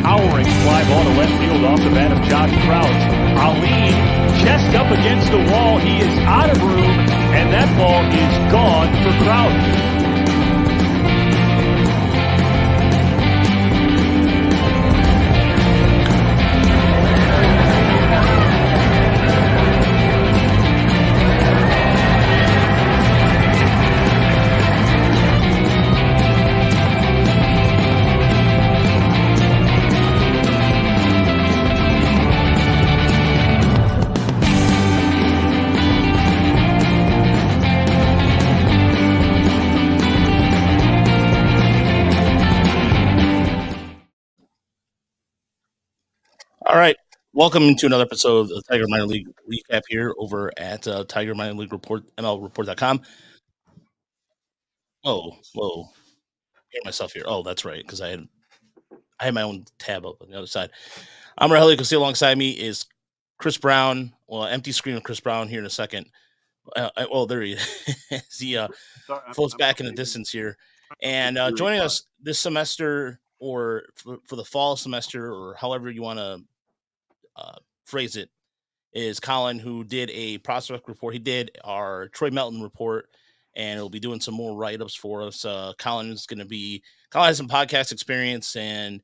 towering fly ball to left field off the bat of Josh Crouch. Ali, chest up against the wall. He is out of room, and that ball is gone for Crouch. All right. Welcome to another episode of the Tiger Minor League Recap here over at Tiger Minor League Report, MLReport.com. Whoa. Hear myself here. Oh, that's right, because I had my own tab up on the other side. I'm Raheli Castillo. Alongside me is Chris Brown. Well, empty screen of Chris Brown here in a second. There he is. He floats back in the distance here. And joining us this semester, or for the fall semester, or however you want to phrase it, is Colin, who did a prospect report. He did our Troy Melton report, and he'll be doing some more write-ups for us. Colin has some podcast experience, and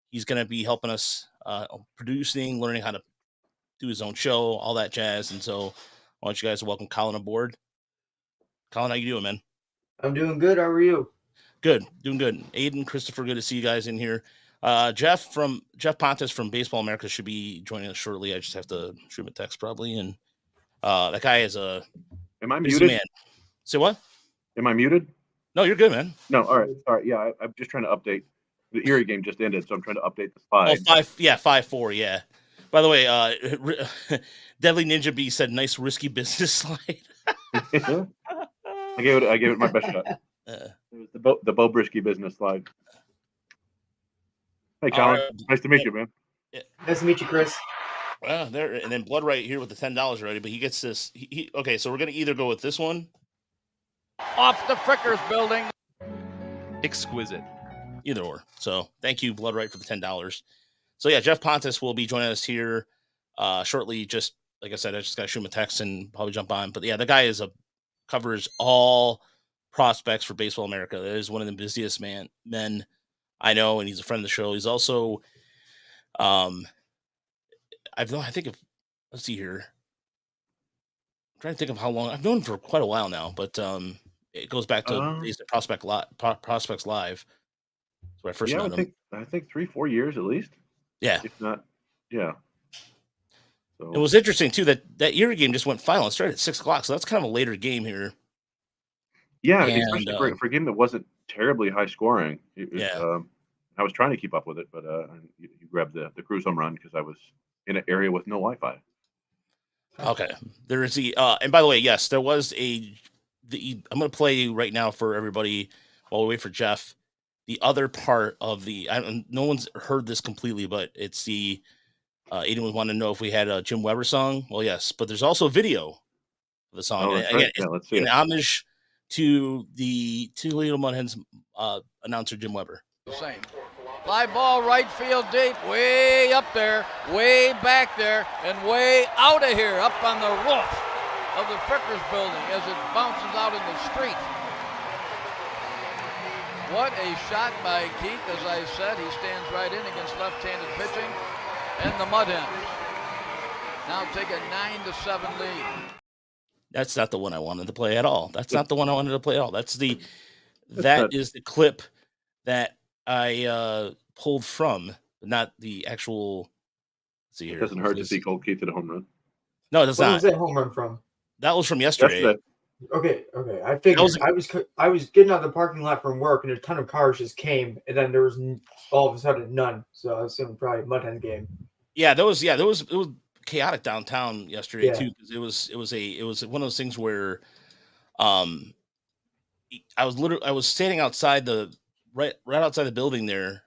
he's going to be helping us producing, learning how to do his own show, all that jazz. And so I want you guys to welcome Colin aboard. Colin, how you doing, man? I'm doing good. How are you? Good. Doing good. Aiden, Christopher, good to see you guys in here. Geoff Pontes from Baseball America should be joining us shortly. I just have to shoot him a text probably. And that guy is a Am I muted? Man. Say what? Am I muted? No, you're good, man. No, all right. Yeah, I'm just trying to update. The Erie game just ended, so I'm trying to update the slide. 5-4, yeah. By the way, Deadly Ninja B said, "Nice risky business slide." I gave it my best shot. It was the Bo Brisky business slide. Hey, Colin. Right. Nice to meet you, man. Yeah. Nice to meet you, Chris. Well, there, and then Blood right here with the $10 already, but he gets this. Okay, so we're gonna either go with this one off the Frickers building. Exquisite. Either or. So thank you, Blood right, for the $10. So yeah, Geoff Pontes will be joining us here shortly. Just like I said, I just gotta shoot him a text and probably jump on. But yeah, the guy covers all prospects for Baseball America. That is one of the busiest men I know, and he's a friend of the show. He's also, let's see here. I'm trying to think of how long I've known him for quite a while now, but it goes back to Prospects Live. That's where I first met him. I think 3-4 years at least. Yeah. If not, yeah. So. It was interesting too that Erie game just went final. It started at 6:00, so that's kind of a later game here. Yeah, especially for a game that wasn't terribly high scoring. I was trying to keep up with it, but you grabbed the Cruz home run because I was in an area with no Wi-Fi. Okay, there is and by the way, yes, there was I'm going to play right now for everybody while we wait for Geoff. The other part of no one's heard this completely, but it's the Aiden would want to know if we had a Jim Weber song. Well, yes, but there's also a video of the song. Again, let's see an homage to the Toledo Mud Hens announcer Jim Weber. Same. Fly ball right field deep, way up there, way back there, and way out of here, up on the roof of the Frickers building as it bounces out in the street. What a shot by Keith. As I said, he stands right in against left-handed pitching, and the Mud Hens now take a 9-7 lead. That's not the one I wanted to play at all. That is the clip that I pulled from, not the actual. Let's see here. It doesn't hurt to see Cold Keith at a home run. No, it does not. Where was that home run from? That was from yesterday. Okay. I figured I was getting out of the parking lot from work, and a ton of cars just came, and then there was all of a sudden none. So I was assuming probably a Mud Hen game. Yeah, it was chaotic downtown yesterday too, because it was one of those things where I was standing outside right outside the building there,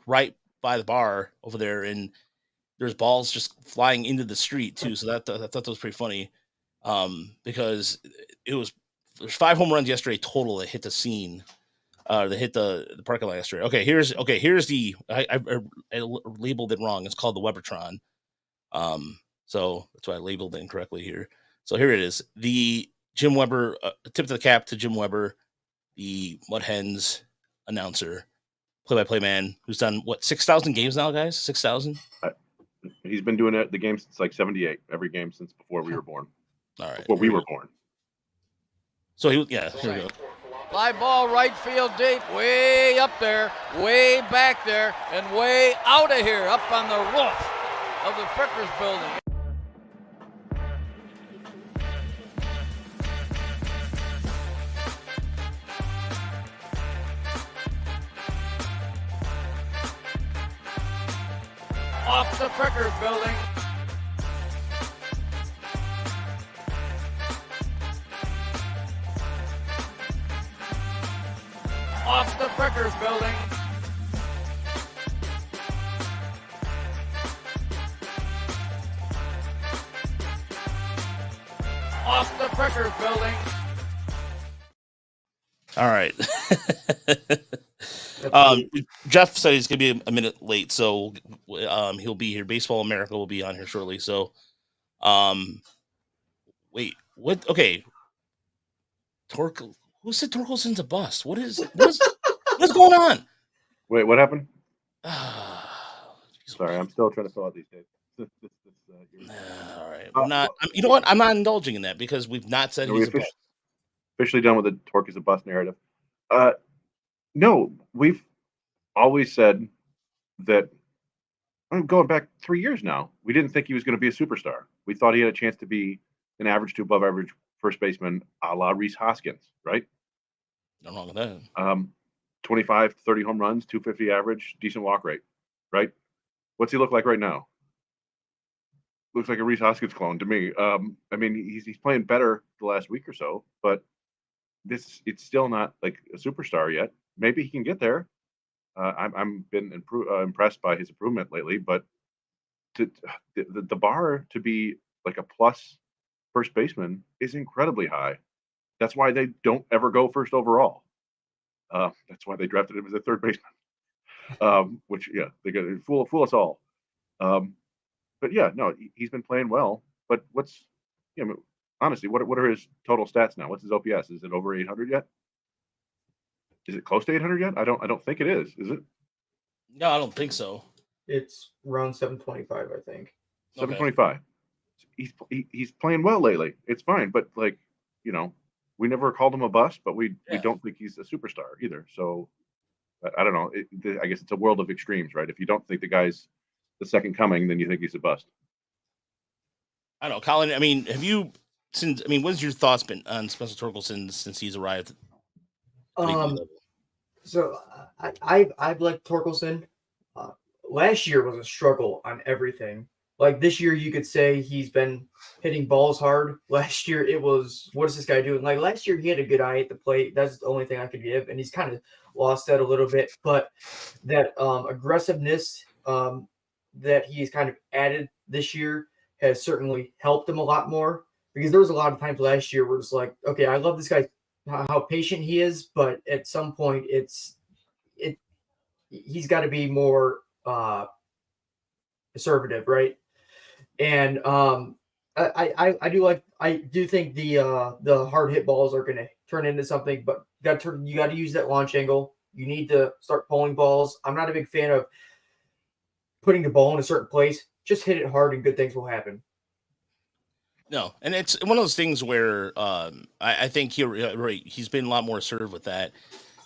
right by the bar over there, and there's balls just flying into the street too. So I thought that was pretty funny, because there's 5 home runs yesterday total that hit the scene. They hit the parking lot yesterday. Okay, here's the I labeled it wrong. It's called the Webertron. So that's why I labeled it incorrectly here. So here it is. The Jim Weber tip of the cap to Jim Weber, the Mud Hens announcer, play-by-play man, who's done what 6,000 games now, guys? 6,000. He's been doing it the game since like '78. Every game since before we were born. All right, before we were born. So here we go. Fly ball right field deep, way up there, way back there, and way out of here, up on the roof of the Frickers building. Off the Frickers building. Off the Frickers building. Off the Frickers building. All right. Geoff said he's going to be a minute late, so he'll be here. Baseball America will be on here shortly. So, wait, what? Okay, who said Torkelson's a bust? What's going on? Wait, what happened? Sorry, I'm still trying to fill out these dates. All right, you know what? I'm not indulging in that because we've not said he's a bust. Officially done with the Tork is a bust narrative. No, we've always said that. I'm going back 3 years now. We didn't think he was going to be a superstar. We thought he had a chance to be an average to above average first baseman, a la Rhys Hoskins, right? Nothing wrong with that. 25, 30 home runs, 250 average, decent walk rate, right? What's he look like right now? Looks like a Rhys Hoskins clone to me. I mean, he's playing better the last week or so, but it's still not like a superstar yet. Maybe he can get there. I'm been impressed by his improvement lately, but the bar to be like a plus first baseman is incredibly high. That's why they don't ever go first overall. That's why they drafted him as a third baseman. Which they got to fool us all. But yeah, no, he's been playing well. But honestly, what are his total stats now? What's his OPS? Is it over 800 yet? Is it close to 800 yet? I don't think it is. Is it? No, I don't think so. It's around 725, I think. 725. Okay. He's playing well lately. It's fine, but we never called him a bust, but we don't think he's a superstar either. So I don't know. I guess it's a world of extremes, right? If you don't think the guy's the second coming, then you think he's a bust. I don't know, Colin. I mean, what's your thoughts been on Spencer Torkelson since he's arrived? So I've liked Torkelson. Last year was a struggle on everything. Like this year, you could say he's been hitting balls hard. Last year, it was, what is this guy doing? Like last year, he had a good eye at the plate. That's the only thing I could give, and he's kind of lost that a little bit. But that aggressiveness that he's kind of added this year has certainly helped him a lot more. Because there was a lot of times last year where it's like, okay, I love this guy, how patient he is, but at some point he's got to be more assertive, right? And I do think the hard hit balls are going to turn into something, but you got to use that launch angle. You need to start pulling balls. I'm not a big fan of putting the ball in a certain place. Just hit it hard and good things will happen. No, and it's one of those things where I think he's been a lot more assertive with that.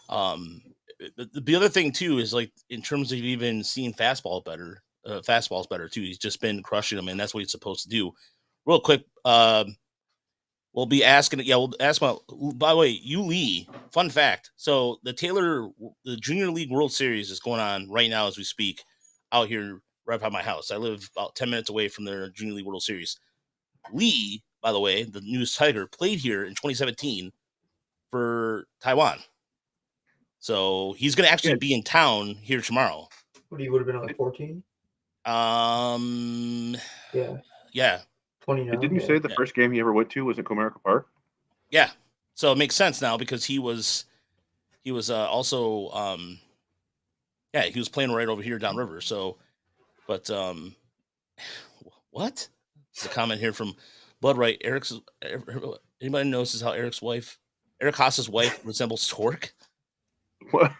The other thing too is like in terms of even seeing fastballs better too. He's just been crushing them, and that's what he's supposed to do. Real quick, we'll be asking. Yeah, we'll ask about. By the way, Lee. Fun fact: so the Junior League World Series is going on right now as we speak, out here right by my house. I live about 10 minutes away from their Junior League World Series. Lee, by the way, the newest Tiger, played here in 2017 for Taiwan. So he's going to actually be in town here tomorrow. What, he would have been like 14? Yeah. 29. Didn't you say the first game he ever went to was at Comerica Park? Yeah. So it makes sense now because he was he was also he was playing right over here downriver. So, but what? There's a comment here from Bud Wright. Anybody notices how Eric Haas's wife resembles Torque? What?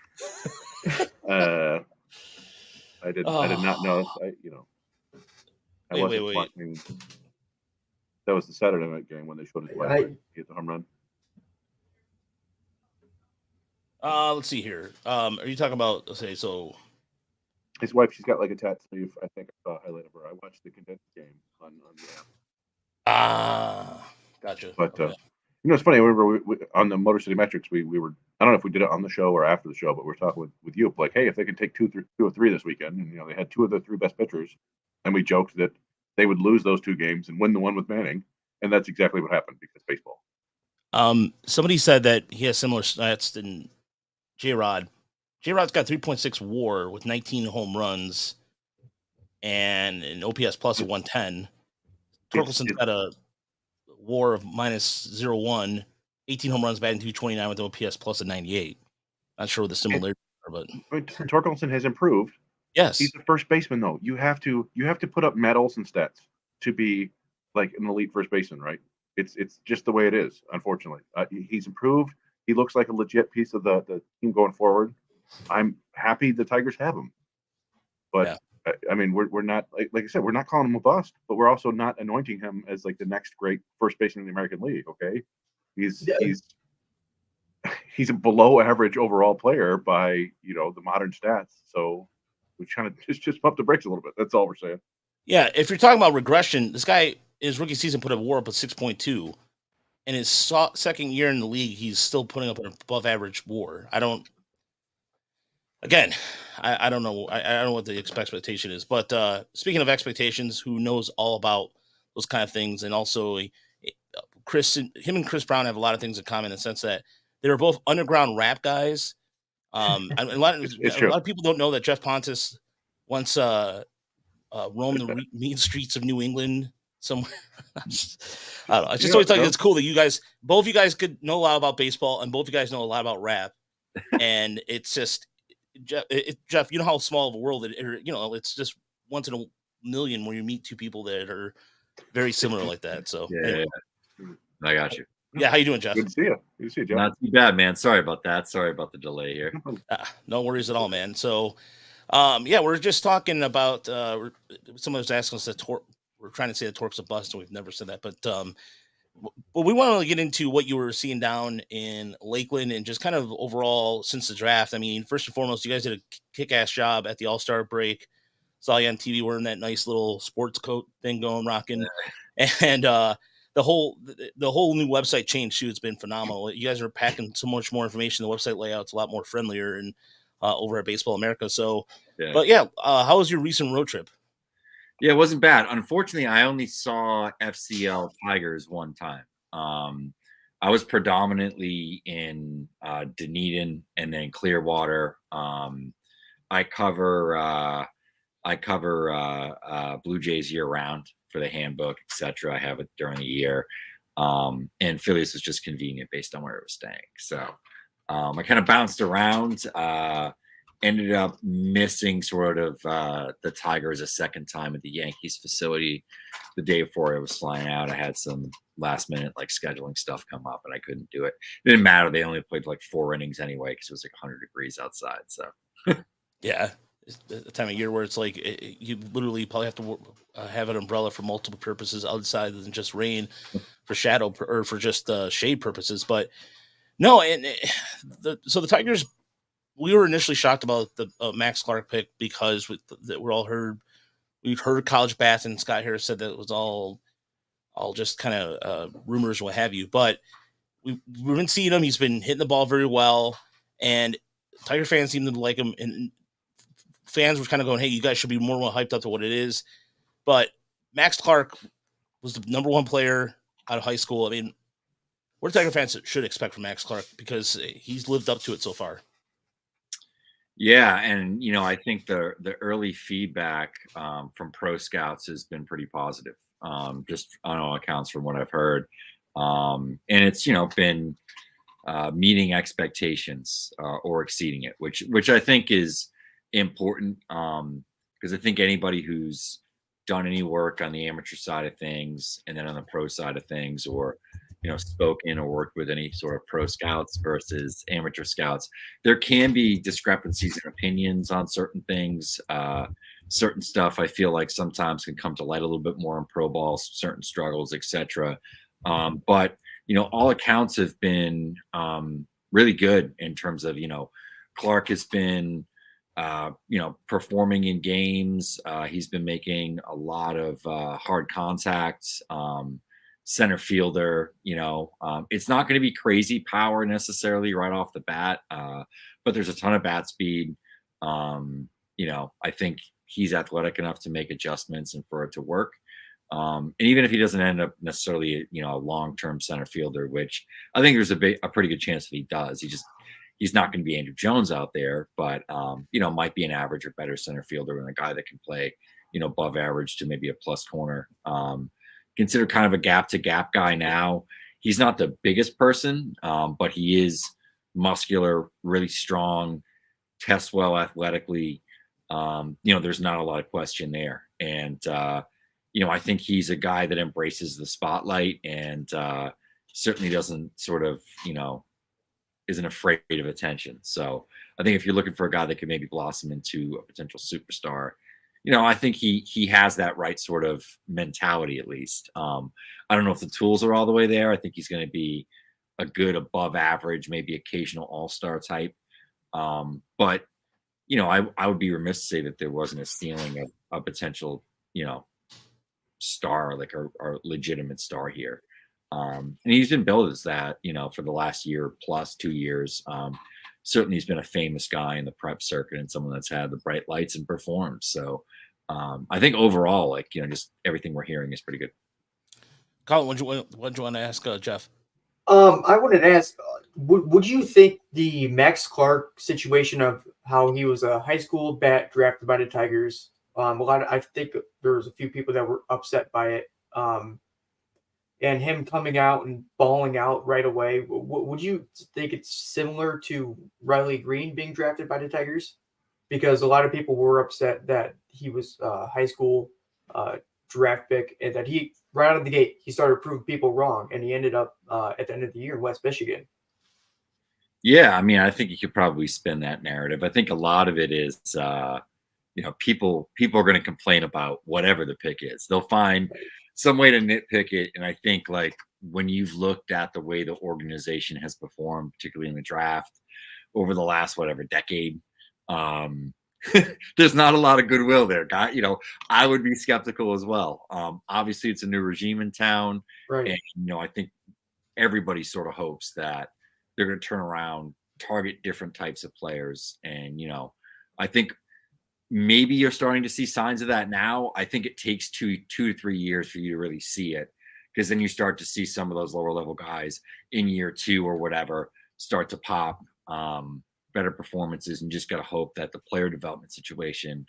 I did not know. I Wait. wasn't watching. That was the Saturday night game when they showed his wife right? He hit the home run. Let's see here. Are you talking about? Let's say so. His wife, she's got like a tattoo. I think I saw a highlight of her. I watched the condensed game on the app. Gotcha. But okay. It's funny. I remember we, on the Motor City Metrics, we were. I don't know if we did it on the show or after the show, but we were talking with you like, hey, if they can take two or three this weekend, and they had two of the three best pitchers, and we joked that they would lose those two games and win the one with Manning, and that's exactly what happened because baseball. Somebody said that he has similar stats than J-Rod. J-Rod's got 3.6 WAR with 19 home runs and an OPS plus of 110. Torkelson's got a WAR of minus 0.1, 18 home runs, batting 229 with OPS plus of 98. Not sure what the similarities are, but Torkelson has improved. Yes, he's the first baseman though. You have to put up medals and stats to be like an elite first baseman, right? It's just the way it is. Unfortunately, he's improved. He looks like a legit piece of the team going forward. I'm happy the Tigers have him, but I mean, we're not like I said, we're not calling him a bust, but we're also not anointing him as like the next great first baseman in the American League. Okay, he's a below average overall player by the modern stats. So we kind of just pump the brakes a little bit. That's all we're saying. Yeah, if you're talking about regression, this guy in his rookie season put a WAR up of 6.2. In his second year in the league, he's still putting up an above average WAR. I don't know. I don't know what the expectation is. But speaking of expectations, who knows all about those kind of things? And also, him and Chris Brown have a lot of things in common in the sense that they were both underground rap guys. A lot of people don't know that Geoff Pontes once roamed the mean streets of New England somewhere. I don't know. I just always thought it's cool that both of you guys could know a lot about baseball, and both of you guys know a lot about rap. And it's just Geoff, you know how small of a world it's just once in a million where you meet two people that are very similar like that. So anyway. I got you. Yeah, how you doing, Geoff? Good to see you. Good to see you, Geoff. Not too bad, man. Sorry about that. Sorry about the delay here. No worries at all, man. So, we're just talking about someone was asking us that we're trying to say that Torque's a bust, and we've never said that, but we want to get into what you were seeing down in Lakeland and just kind of overall since the draft. I mean, first and foremost, you guys did a kick-ass job at the All-Star break. Saw you on TV wearing that nice little sports coat thing rocking. And the whole new website change too. It's been phenomenal. You guys are packing so much more information. The website layout's a lot more friendlier and over at Baseball America. So, how was your recent road trip? Yeah, it wasn't bad. Unfortunately, I only saw FCL Tigers one time. I was predominantly in Dunedin and then Clearwater. I cover Blue Jays year round for the handbook, etc. I have it during the year. And Phillies was just convenient based on where it was staying. So I kind of bounced around. Ended up missing sort of the Tigers a second time at the Yankees facility the day before I was flying out. I had some last minute scheduling stuff come up and I couldn't do it. It didn't matter. They only played 4 innings anyway because it was 100 degrees outside. So yeah, it's the time of year where it's you literally probably have to have an umbrella for multiple purposes outside than just rain for shadow or for just shade purposes. But no, and so the Tigers. We were initially shocked about the Max Clark pick because we've heard college bats, and Scott Harris said that it was all just kind of rumors, what have you. But we've been seeing him; he's been hitting the ball very well, and Tiger fans seem to like him. And fans were kind of going, "Hey, you guys should be more hyped up to what it is." But Max Clark was the number 1 player out of high school. I mean, what do Tiger fans should expect from Max Clark because he's lived up to it so far. Yeah, and I think the early feedback from pro scouts has been pretty positive, just on all accounts from what I've heard. And it's been meeting expectations or exceeding it, which I think is important, because I think anybody who's done any work on the amateur side of things and then on the pro side of things, or spoken or worked with any sort of pro scouts versus amateur scouts, there can be discrepancies in opinions on certain things. Certain stuff I feel like sometimes can come to light a little bit more in pro ball, certain struggles, etc. But all accounts have been really good in terms of Clark has been performing in games. He's been making a lot of hard contacts. Center fielder, it's not going to be crazy power necessarily right off the bat, but there's a ton of bat speed. I think he's athletic enough to make adjustments and for it to work. And even if he doesn't end up necessarily, a long-term center fielder, which I think there's a pretty good chance that he does. He's not going to be Andrew Jones out there, but might be an average or better center fielder and a guy that can play, above average to maybe a plus corner. Considered kind of a gap to gap guy now. He's not the biggest person, but he is muscular, really strong, tests well athletically. There's not a lot of question there. And, I think he's a guy that embraces the spotlight and certainly doesn't sort of, isn't afraid of attention. So I think if you're looking for a guy that could maybe blossom into a potential superstar, I think he has that right sort of mentality at least. I don't know if the tools are all the way there. I think he's going to be a good above average, maybe occasional all-star type. But I would be remiss to say that there wasn't a ceiling of a potential, star, like a legitimate star here. And he's been billed as that, for the last year plus 2 years. Certainly he's been a famous guy in the prep circuit and someone that's had the bright lights and performed. So I think overall, just everything we're hearing is pretty good. Colin, what do you want to ask Geoff? I wanted to ask, would you think the Max Clark situation of how he was a high school bat drafted by the Tigers, I think there was a few people that were upset by it, and him coming out and balling out right away, would you think it's similar to Riley Green being drafted by the Tigers? Because a lot of people were upset that he was a high school draft pick and that he, right out of the gate, he started proving people wrong, and he ended up at the end of the year in West Michigan. Yeah, I mean, I think you could probably spin that narrative. I think a lot of it is, people are going to complain about whatever the pick is. They'll find some way to nitpick it. And I think when you've looked at the way the organization has performed, particularly in the draft over the last, decade, there's not a lot of goodwill there. I would be skeptical as well. Obviously it's a new regime in town. Right. And, I think everybody sort of hopes that they're going to turn around, target different types of players. And, I think maybe you're starting to see signs of that now. I think it takes 2 to 3 years for you to really see it, because then you start to see some of those lower level guys in year 2 or whatever start to pop better performances, and just got to hope that the player development situation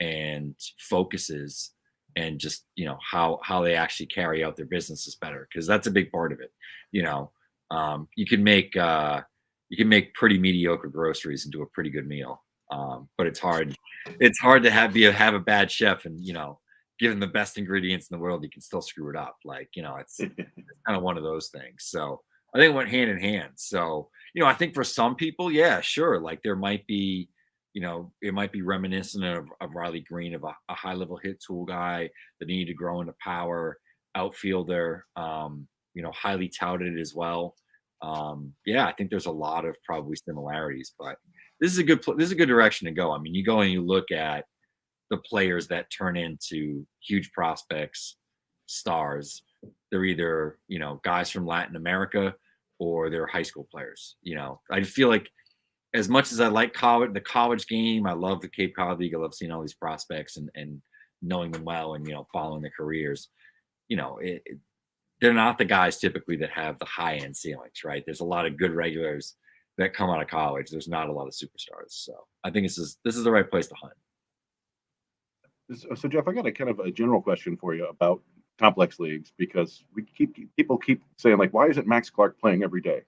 and focuses and just, how they actually carry out their business is better, because that's a big part of it. You can make pretty mediocre groceries into a pretty good meal. But it's hard to have a bad chef and, give him the best ingredients in the world, you can still screw it up. It's kind of one of those things. So I think it went hand in hand. So, I think for some people, yeah, sure. There might be, it might be reminiscent of Riley Green, of a high level hit tool guy that needed to grow into power, outfielder, highly touted as well. Yeah, I think there's a lot of probably similarities, but this is a good direction to go. I mean, you go and you look at the players that turn into huge prospects, stars. They're either, guys from Latin America, or they're high school players. I feel like, as much as I like the college game, I love the Cape Cod League. I love seeing all these prospects and knowing them well and, following their careers. They're not the guys typically that have the high end ceilings, right? There's a lot of good regulars that come out of college. There's not a lot of superstars. So I think this is the right place to hunt. So Geoff, I got a kind of a general question for you about complex leagues, because people keep saying, why isn't Max Clark playing every day?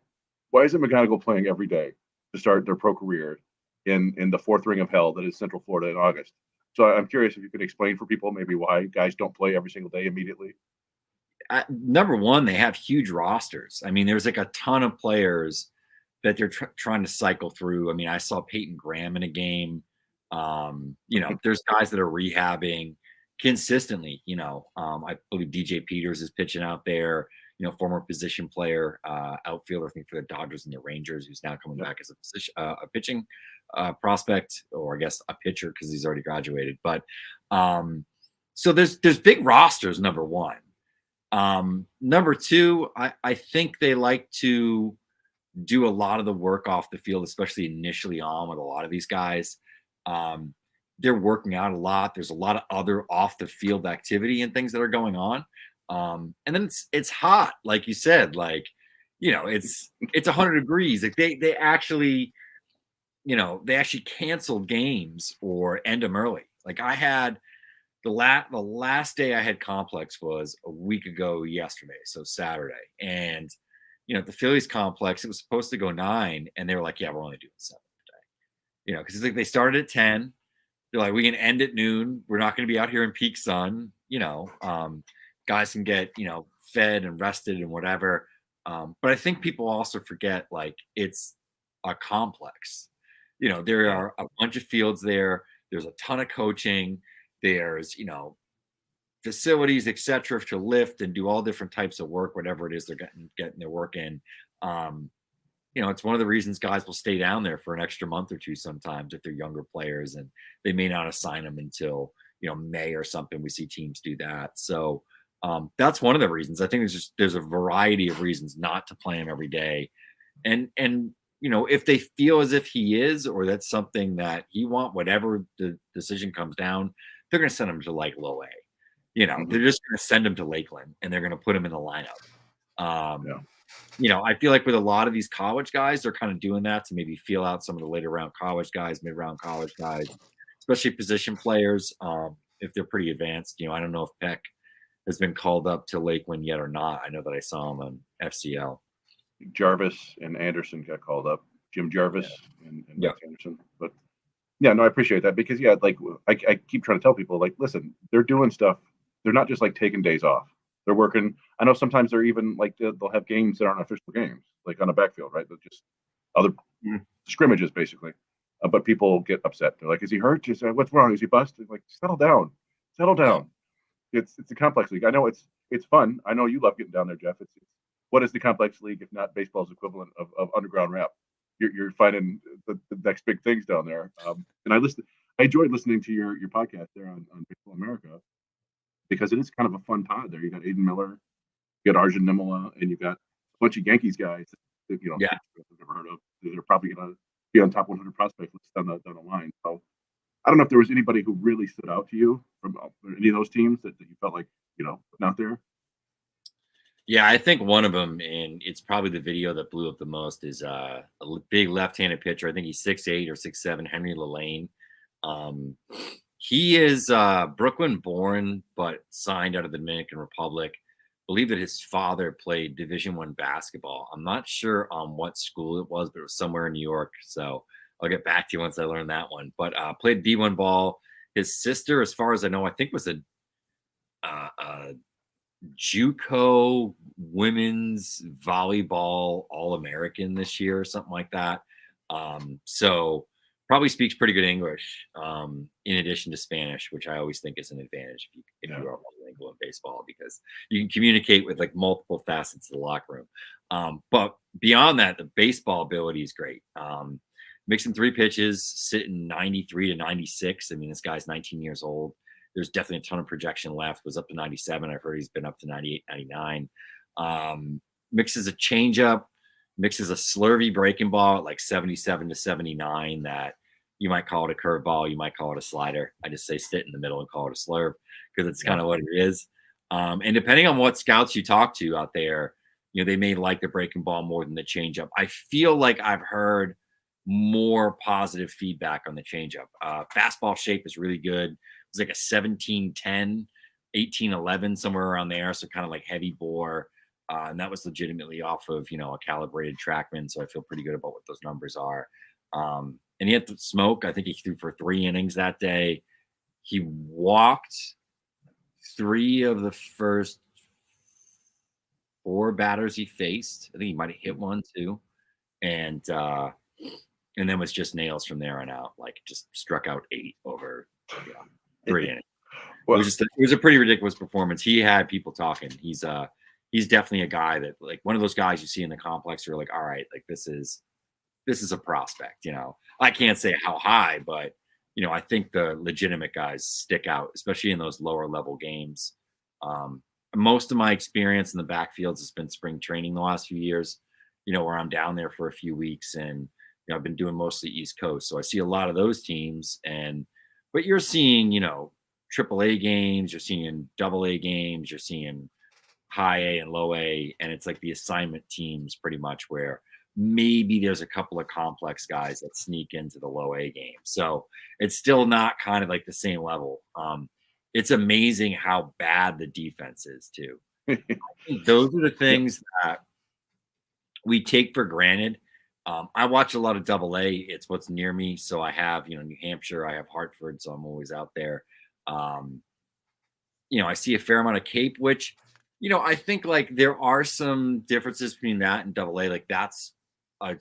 Why isn't McGonigal playing every day to start their pro career in the fourth ring of hell that is Central Florida in August? So I'm curious if you could explain for people maybe why guys don't play every single day immediately. Number one, they have huge rosters. I mean, there's like a ton of players that they're trying to cycle through. I mean, I saw Peyton Graham in a game. There's guys that are rehabbing consistently. I believe DJ Peters is pitching out there. Former position player, outfielder, I think for the Dodgers and the Rangers, who's now coming back as a pitching prospect, or I guess a pitcher because he's already graduated. But so there's big rosters. Number one. Number two, I think they like to do a lot of the work off the field, especially initially on with a lot of these guys. They're working out a lot. There's a lot of other off the field activity and things that are going on. And then it's hot, like you said, it's 100 degrees. Like they actually canceled games or end them early. Like I had the last day I had complex was a week ago yesterday, so Saturday. And the Phillies complex, it was supposed to go 9, and they were like, yeah, we're only doing 7 today. Because it's like they started at 10. They're like, we can end at noon. We're not going to be out here in peak sun. Guys can get, fed and rested and whatever. But I think people also forget, it's a complex. There are a bunch of fields there. There's a ton of coaching. There's, facilities, etc., to lift and do all different types of work, whatever it is they're getting their work in. It's one of the reasons guys will stay down there for an extra month or two sometimes if they're younger players, and they may not assign them until May or something. We see teams do that. So that's one of the reasons. I think there's a variety of reasons not to play him every day, and if they feel as if he is, or that's something that he want, whatever the decision comes down, they're going to send him to low A. They're just going to send him to Lakeland, and they're going to put him in the lineup. I feel like with a lot of these college guys, they're kind of doing that to maybe feel out some of the later round college guys, mid round college guys, especially position players. If they're pretty advanced, I don't know if Peck has been called up to Lakeland yet or not. I know that I saw him on FCL. Jarvis and Anderson got called up. Jim Jarvis and Max Anderson. But yeah, no, I appreciate that because I keep trying to tell people listen, they're doing stuff. They're not just taking days off. They're working. I know sometimes they're even they'll have games that aren't official games, on a backfield, right? They're just other scrimmages basically. But people get upset. They're like, "Is he hurt? What's wrong? Is he busted?" Like, settle down. It's a complex league. I know it's fun. I know you love getting down there, Geoff. It's what is the complex league if not baseball's equivalent of underground rap? You're finding the next big things down there. And I enjoyed listening to your podcast there on Baseball America because it is kind of a fun pod there. You got Aiden Miller, you got Arjun Nimala, and you got a bunch of Yankees guys that I've never heard of. They're probably going to be on top 100 prospect list down the line. So I don't know if there was anybody who really stood out to you from any of those teams that you felt like putting out there. Yeah, I think one of them, and it's probably the video that blew up the most, is a big left-handed pitcher. I think he's 6'8" or 6'7", Henry Lelane. He is Brooklyn-born, but signed out of the Dominican Republic. I believe that his father played Division I basketball. I'm not sure on what school it was, but it was somewhere in New York. So I'll get back to you once I learn that one. But played D1 ball. His sister, as far as I know, I think was a JUCO women's volleyball All-American this year or something like that. So probably speaks pretty good English in addition to Spanish, which I always think is an advantage if you are bilingual in baseball because you can communicate with multiple facets of the locker room. But beyond that, the baseball ability is great. Mixing 3 pitches, sitting 93 to 96. I mean, this guy's 19 years old. There's definitely a ton of projection left. Was up to 97. I've heard he's been up to 98, 99. Mixes a changeup, mixes a slurvy breaking ball at 77 to 79 that you might call it a curveball. You might call it a slider. I just say sit in the middle and call it a slurve because it's kind of what it is. And depending on what scouts you talk to out there, they may like the breaking ball more than the changeup. I feel like I've heard more positive feedback on the changeup. Fastball shape is really good. It's like a 17-10, 18-11, somewhere around there. So kind of like heavy bore. And that was legitimately off of, a calibrated TrackMan. So I feel pretty good about what those numbers are. And he had to smoke. I think he threw for 3 innings that day. He walked 3 of the first 4 batters he faced. I think he might have hit 1 too. And then was just nails from there on out. Like just struck out 8 over 3 innings. Well, It was a pretty ridiculous performance. He had people talking. He's definitely a guy that, like, one of those guys you see in the complex. You're like, all right, like this is a prospect. I can't say how high, but I think the legitimate guys stick out, especially in those lower level games. Most of my experience in the backfields has been spring training the last few years. Where I'm down there for a few weeks, and I've been doing mostly East Coast, so I see a lot of those teams. But you're seeing AAA games, you're seeing AA games, you're seeing high A and low A, and it's like the assignment teams pretty much, where maybe there's a couple of complex guys that sneak into the low A game. So it's still not kind of like the same level. It's amazing how bad the defense is too. I think those are the things that we take for granted. I watch a lot of AA. It's what's near me. So I have, New Hampshire, I have Hartford, so I'm always out there. I see a fair amount of Cape, which, I think like there are some differences between that and AA. Like that's a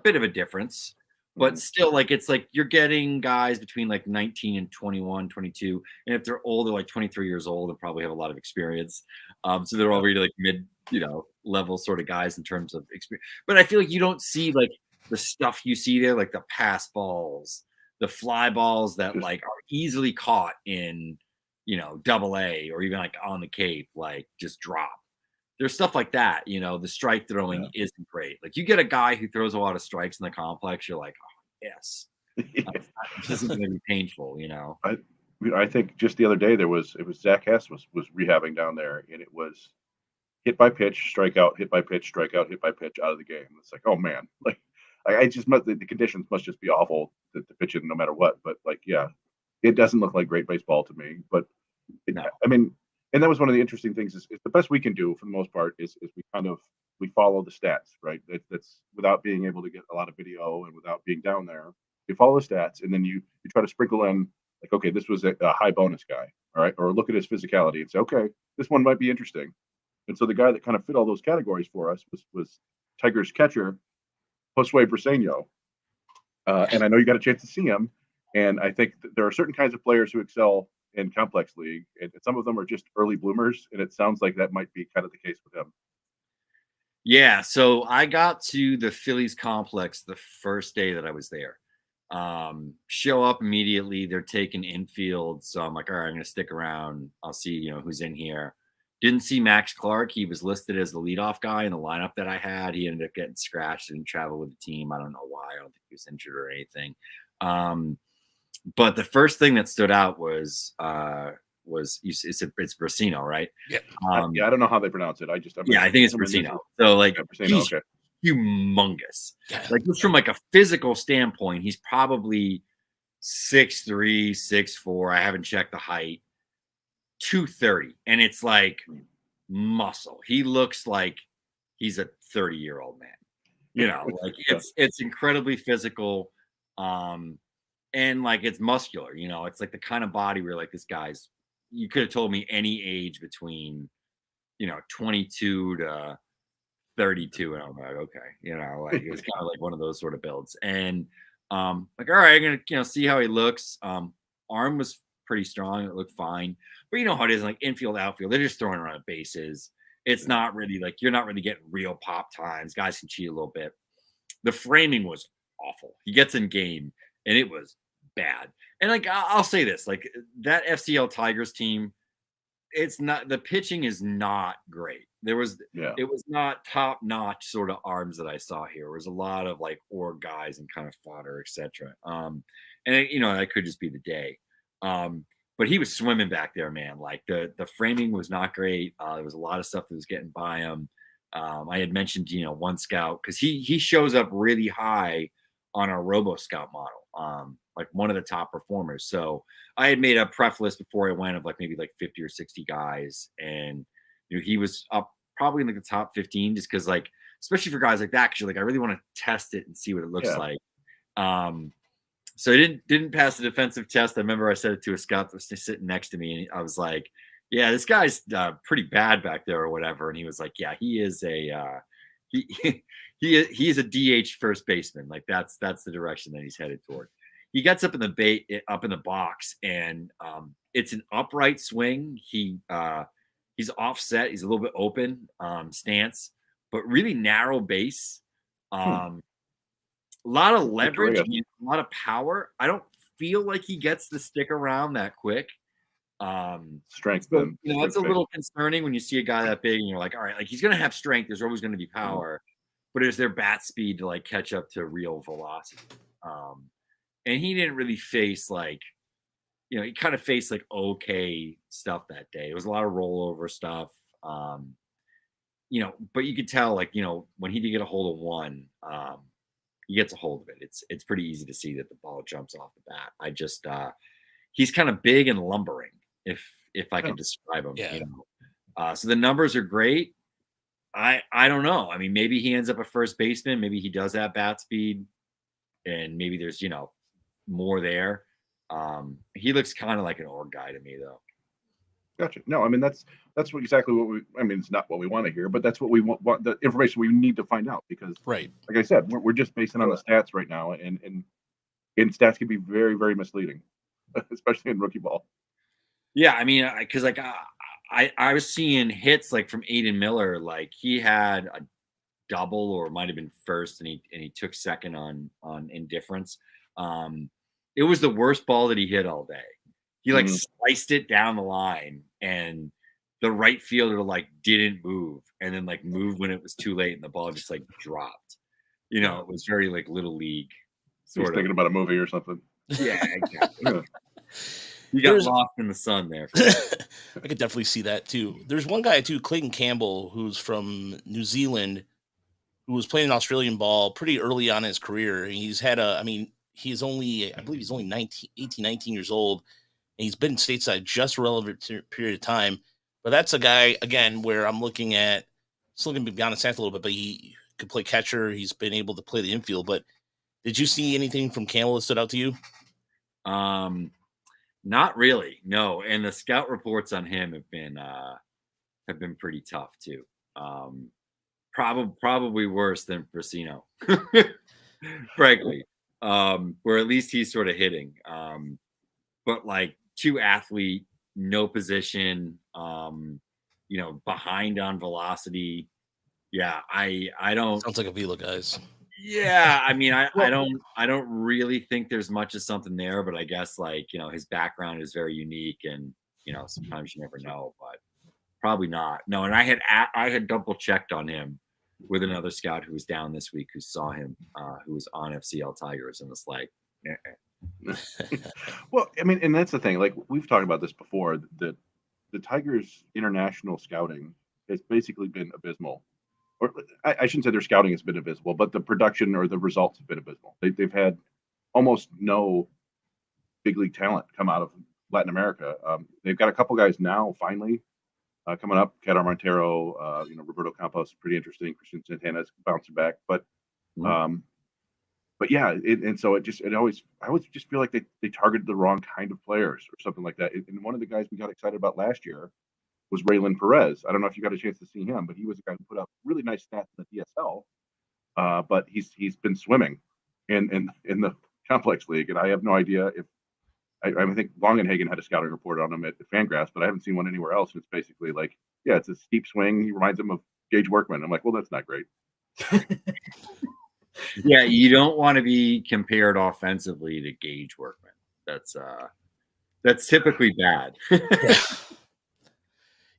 bit of a difference, but still, like, it's like you're getting guys between like 19 and 21, 22. And if they're older, like 23 years old, and probably have a lot of experience. So they're already like mid, level sort of guys in terms of experience. But I feel like you don't see like the stuff you see there, like the pass balls, the fly balls that like are easily caught in, AA or even like on the Cape, like just drop. There's stuff like that, the strike throwing isn't great. Like you get a guy who throws a lot of strikes in the complex, you're like, oh, yes, this is going to be painful, I think just the other day it was Zach Hess was rehabbing down there, and it was hit by pitch, strikeout, hit by pitch, strikeout, hit by pitch, out of the game. It's like, oh man, like I just must, the conditions must just be awful to pitch in no matter what. But like, yeah, it doesn't look like great baseball to me. But No. I mean, and that was one of the interesting things is the best we can do for the most part is we follow the stats, right? That's without being able to get a lot of video and without being down there. You follow the stats, and then you try to sprinkle in like, okay, this was a high bonus guy, all right, or look at his physicality and say, okay, this one might be interesting. And so the guy that kind of fit all those categories for us was Tigers catcher Josue Briseño. And I know you got a chance to see him. And I think there are certain kinds of players who excel in complex league, and some of them are just early bloomers. And it sounds like that might be kind of the case with him. Yeah. So I got to the Phillies complex the first day that I was there. Show up immediately. They're taking infield. So I'm like, all right, I'm going to stick around. I'll see, who's in here. Didn't see Max Clark. He was listed as the leadoff guy in the lineup that I had. He ended up getting scratched and traveled with the team. I don't know why. I don't think he was injured or anything. But the first thing that stood out was it's Brasino, right? Yeah. I don't know how they pronounce it. I think it's Brasino. So like he's humongous. Like just from like a physical standpoint, he's probably 6'3", 6'4". I haven't checked the height. 230, and it's like muscle. He looks like he's a 30-year-old man. Like it's incredibly physical, and like it's muscular. It's like the kind of body where like this guy's. You could have told me any age between, 22 to 32, and I'm like, okay, like it was kind of like one of those sort of builds, and like, all right, I'm gonna see how he looks. Arm was pretty strong. It looked fine. But you know how it is, like infield, outfield, they're just throwing around bases. It's not really like you're not really getting real pop times. Guys can cheat a little bit. The framing was awful. He gets in game, and it was bad. And like I'll say this, like that FCL Tigers team, it's not, the pitching is not great. It was not top notch sort of arms that I saw here. There was a lot of like org guys and kind of fodder, etc. And that could just be the day. But he was swimming back there, man. Like the framing was not great. There was a lot of stuff that was getting by him. I had mentioned, one scout, because he shows up really high on our Robo Scout model, like one of the top performers. So I had made a pref list before I went of like maybe like 50 or 60 guys, and he was up probably in like the top 15, just because like, especially for guys like that, because you're like, I really want to test it and see what it looks Yeah. like. So he didn't pass the defensive test. I remember I said it to a scout that was sitting next to me, and I was like, "Yeah, this guy's pretty bad back there, or whatever." And he was like, "Yeah, he is a he he is a DH first baseman. Like that's the direction that he's headed toward." He gets up in the box, and it's an upright swing. He's offset. He's a little bit open stance, but really narrow base. A lot of leverage, Great. a lot of power. I don't feel like he gets to stick around that quick. Strength, So, then. it's a little concerning when you see a guy that big and you're like, all right, like he's going to have strength. There's always going to be power, but is there bat speed to like catch up to real velocity? And he didn't really face like, he kind of faced like okay stuff that day. It was a lot of rollover stuff. But you could tell like, when he did get a hold of one, he gets a hold of it. It's pretty easy to see that the ball jumps off the bat. I just he's kind of big and lumbering, if I could describe him. Yeah. So the numbers are great. I don't know. I mean, maybe he ends up a first baseman. Maybe he does have bat speed, and maybe there's more there. He looks kind of like an org guy to me, though. Gotcha. No, I mean that's exactly what it's not what we want to hear, but that's what we want the information we need to find out, because Right. like I said, we're just basing on the stats right now, and stats can be very, very misleading, especially in rookie ball. Yeah, I mean, because like I was seeing hits like from Aiden Miller, like he had a double or might have been first, and he took second on indifference. It was the worst ball that he hit all day. He like sliced it down the line, and the right fielder like didn't move, and then like moved when it was too late, and the ball just like dropped. It was very like little league He's thinking about a movie or something. Yeah, exactly. You got lost in the sun there. I could definitely see that too. There's one guy too, Clayton Campbell, who's from New Zealand, who was playing Australian ball pretty early on in his career. He's had I believe he's only 19 years old. And he's been stateside just a relevant period of time. But that's a guy, again, where I'm looking at, still going to be beyond his a little bit, but he could play catcher. He's been able to play the infield. But did you see anything from Campbell that stood out to you? Not really, no. And the scout reports on him have been pretty tough too. Probably worse than Brasino, frankly. Where at least he's sort of hitting. But like two athlete, no position, behind on velocity. Yeah, I don't. Sounds like a Vila, guys. Yeah, I mean, I don't really think there's much of something there, but I guess like his background is very unique, and sometimes you never know, but probably not. No, and I had double checked on him with another scout who was down this week who saw him, who was on FCL Tigers, and was like, Well, I mean, and that's the thing. Like we've talked about this before, that the Tigers' international scouting has basically been abysmal. Or I shouldn't say their scouting has been abysmal, but the production or the results have been abysmal. They've had almost no big league talent come out of Latin America. They've got a couple guys now finally coming up. Kedar Montero, Roberto Campos, pretty interesting. Christian Santana's bouncing back, but yeah, and so I always just feel like they targeted the wrong kind of players or something like that. And one of the guys we got excited about last year was Raylan Perez. I don't know if you got a chance to see him, but he was a guy who put up really nice stats in the DSL. But he's been swimming in the complex league, and I have no idea if I think Longenhagen had a scouting report on him at Fangraphs, but I haven't seen one anywhere else. It's basically like, yeah, it's a steep swing. He reminds him of Gage Workman. I'm like, well, that's not great. Yeah, you don't want to be compared offensively to Gage Workman. That's typically bad.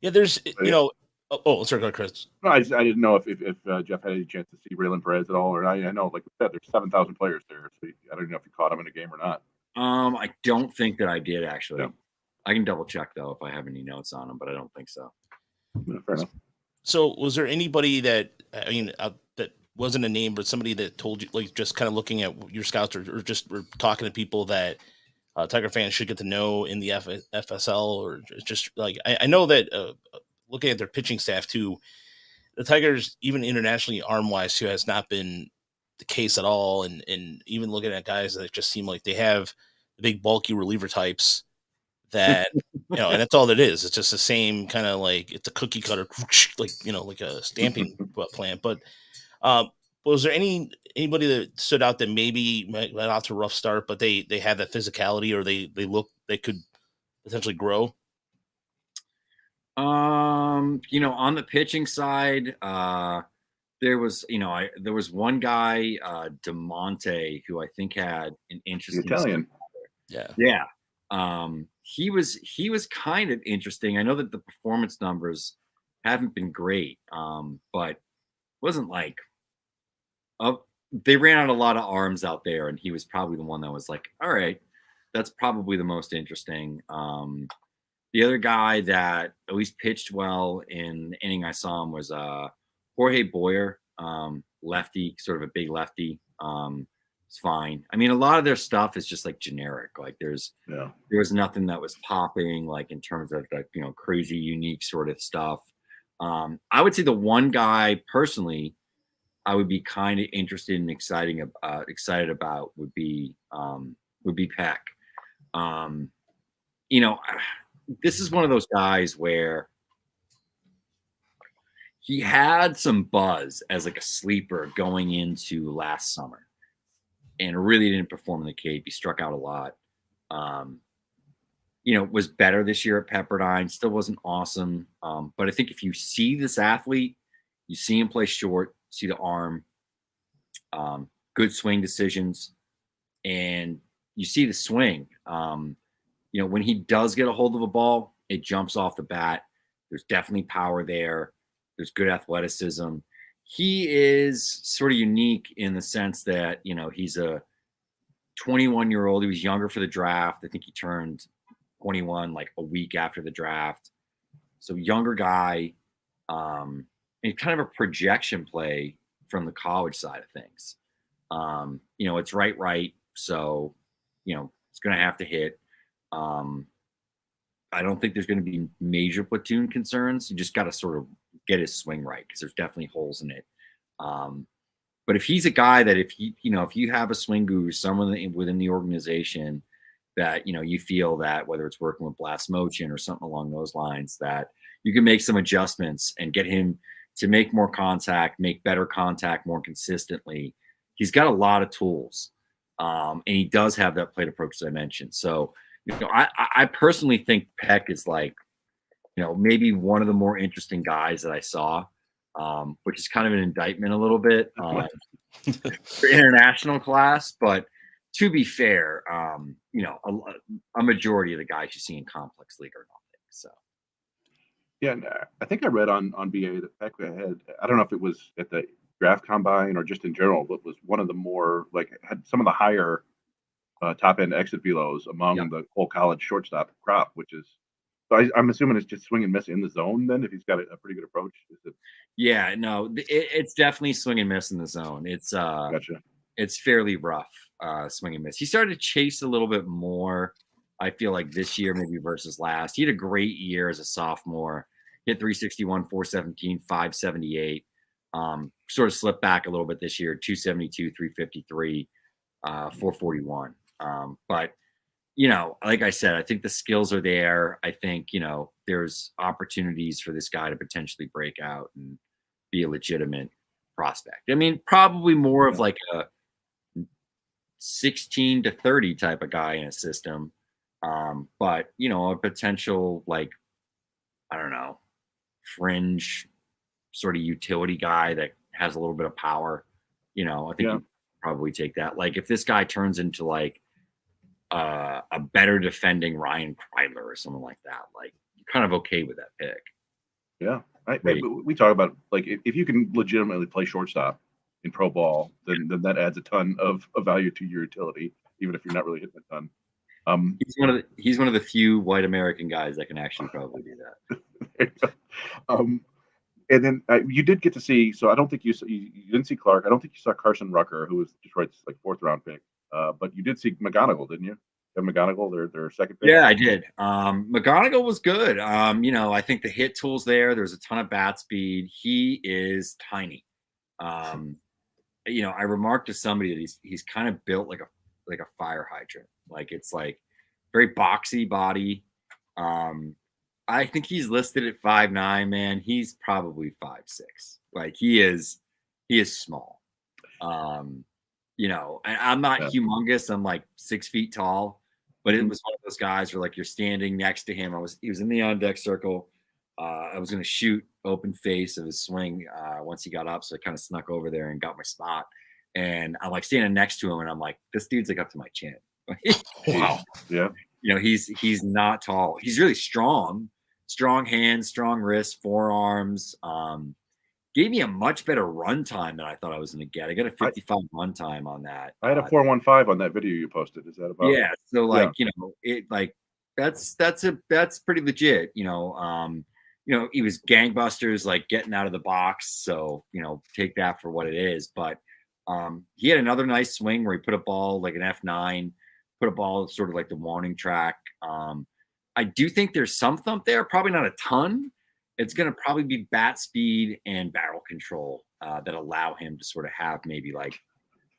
Yeah, there's Oh, sorry, go ahead, Chris. No, I didn't know if Geoff had any chance to see Raylan Perez at all, or I know, like we said, there's 7,000 players there, so I don't know if you caught him in a game or not. I don't think that I did actually. Yeah. I can double check though if I have any notes on him, but I don't think so. Yeah, fair enough. So, was there anybody that that wasn't a name, but somebody that told you, like, just kind of looking at your scouts or just talking to people that Tiger fans should get to know in the FSL, or just like I know that looking at their pitching staff too, the Tigers, even internationally arm wise, too, has not been the case at all. And even looking at guys that just seem like they have the big bulky reliever types that and that's all it is. It's just the same kind of like it's a cookie cutter, like like a stamping plant. But was there anybody that stood out that maybe went out to a rough start, but they had that physicality, or they could potentially grow? On the pitching side, there was one guy, DeMonte, who I think had an interesting Italian. Yeah. He was kind of interesting. I know that the performance numbers haven't been great, but wasn't like they ran out a lot of arms out there, and he was probably the one that was like, all right, that's probably the most interesting. The other guy that at least pitched well in the inning I saw him was Jorge Boyer, lefty, sort of a big lefty. It's fine. I mean, a lot of their stuff is just like generic. Like there was nothing that was popping, like in terms of like crazy, unique sort of stuff. I would say the one guy personally I would be kind of interested and excited about would be Peck. This is one of those guys where he had some buzz as like a sleeper going into last summer and really didn't perform in the Cape. He struck out a lot. Was better this year at Pepperdine, still wasn't awesome. But I think if you see this athlete, you see him play short, see the arm, good swing decisions, and you see the swing. When he does get a hold of a ball, it jumps off the bat. There's definitely power there. There's good athleticism. He is sort of unique in the sense that, he's a 21-year-old. He was younger for the draft. I think he turned 21 like a week after the draft. So younger guy, and kind of a projection play from the college side of things. It's right. So, it's going to have to hit. I don't think there's going to be major platoon concerns. You just got to sort of get his swing right because there's definitely holes in it. But if he's a guy that if you have a swing guru, someone within the organization that, you feel that whether it's working with Blast Motion or something along those lines, that you can make some adjustments and get him to make more contact, make better contact more consistently. He's got a lot of tools. And he does have that plate approach that I mentioned. So, I personally think Peck is like, maybe one of the more interesting guys that I saw, which is kind of an indictment a little bit for international class. But to be fair, a majority of the guys you see in complex league are nothing. So. Yeah, and I think I read on BA that Peck had, I don't know if it was at the draft combine or just in general, but was one of the more had some of the higher top end exit velos among the whole college shortstop crop, which is, so I'm assuming it's just swing and miss in the zone then if he's got a pretty good approach. Yeah, no, it's definitely swing and miss in the zone. It's gotcha. It's fairly rough swing and miss. He started to chase a little bit more, I feel like this year maybe versus last. He had a great year as a sophomore. Hit 361, 417, 578. Sort of slipped back a little bit this year, 272, 353, 441. But, like I said, I think the skills are there. I think, there's opportunities for this guy to potentially break out and be a legitimate prospect. I mean, probably more of like a 16 to 30 type of guy in a system. But, a potential, like, I don't know, fringe sort of utility guy that has a little bit of power. I think you probably take that. Like if this guy turns into like a better defending Ryan Kreidler or something like that, like you're kind of okay with that pick. Yeah. We talk about like if you can legitimately play shortstop in pro ball, then that adds a ton of value to your utility, even if you're not really hitting a ton. He's one of the few white American guys that can actually probably do that. And then you did get to see. So I don't think you didn't see Clark. I don't think you saw Carson Rucker, who was Detroit's like 4th round pick. But you did see McGonigal, didn't you? And McGonigal, their second pick. Yeah, I did. McGonigal was good. I think the hit tool's there. There's a ton of bat speed. He is tiny. I remarked to somebody that he's kind of built like a fire hydrant. Like it's like very boxy body. I think he's listed at 5'9", man. He's probably 5'6". Like he is small. I'm not humongous. I'm like 6 feet tall, but it was one of those guys where like you're standing next to him. He was in the on deck circle. I was going to shoot open face of his swing once he got up. So I kind of snuck over there and got my spot. And I'm like standing next to him and I'm like, this dude's like up to my chin. Wow. Yeah. He's not tall. He's really strong hands, strong wrists, forearms. Gave me a much better run time than I thought I was going to get. I got a 55 run time on that. I had a 4.15 on that video you posted. Is that about? Yeah. So that's pretty legit. He was gangbusters, like getting out of the box. So, take that for what it is. But he had another nice swing where he put a ball like an F9, put a ball sort of like the warning track. I do think there's some thump there, probably not a ton. It's going to probably be bat speed and barrel control that allow him to sort of have maybe like,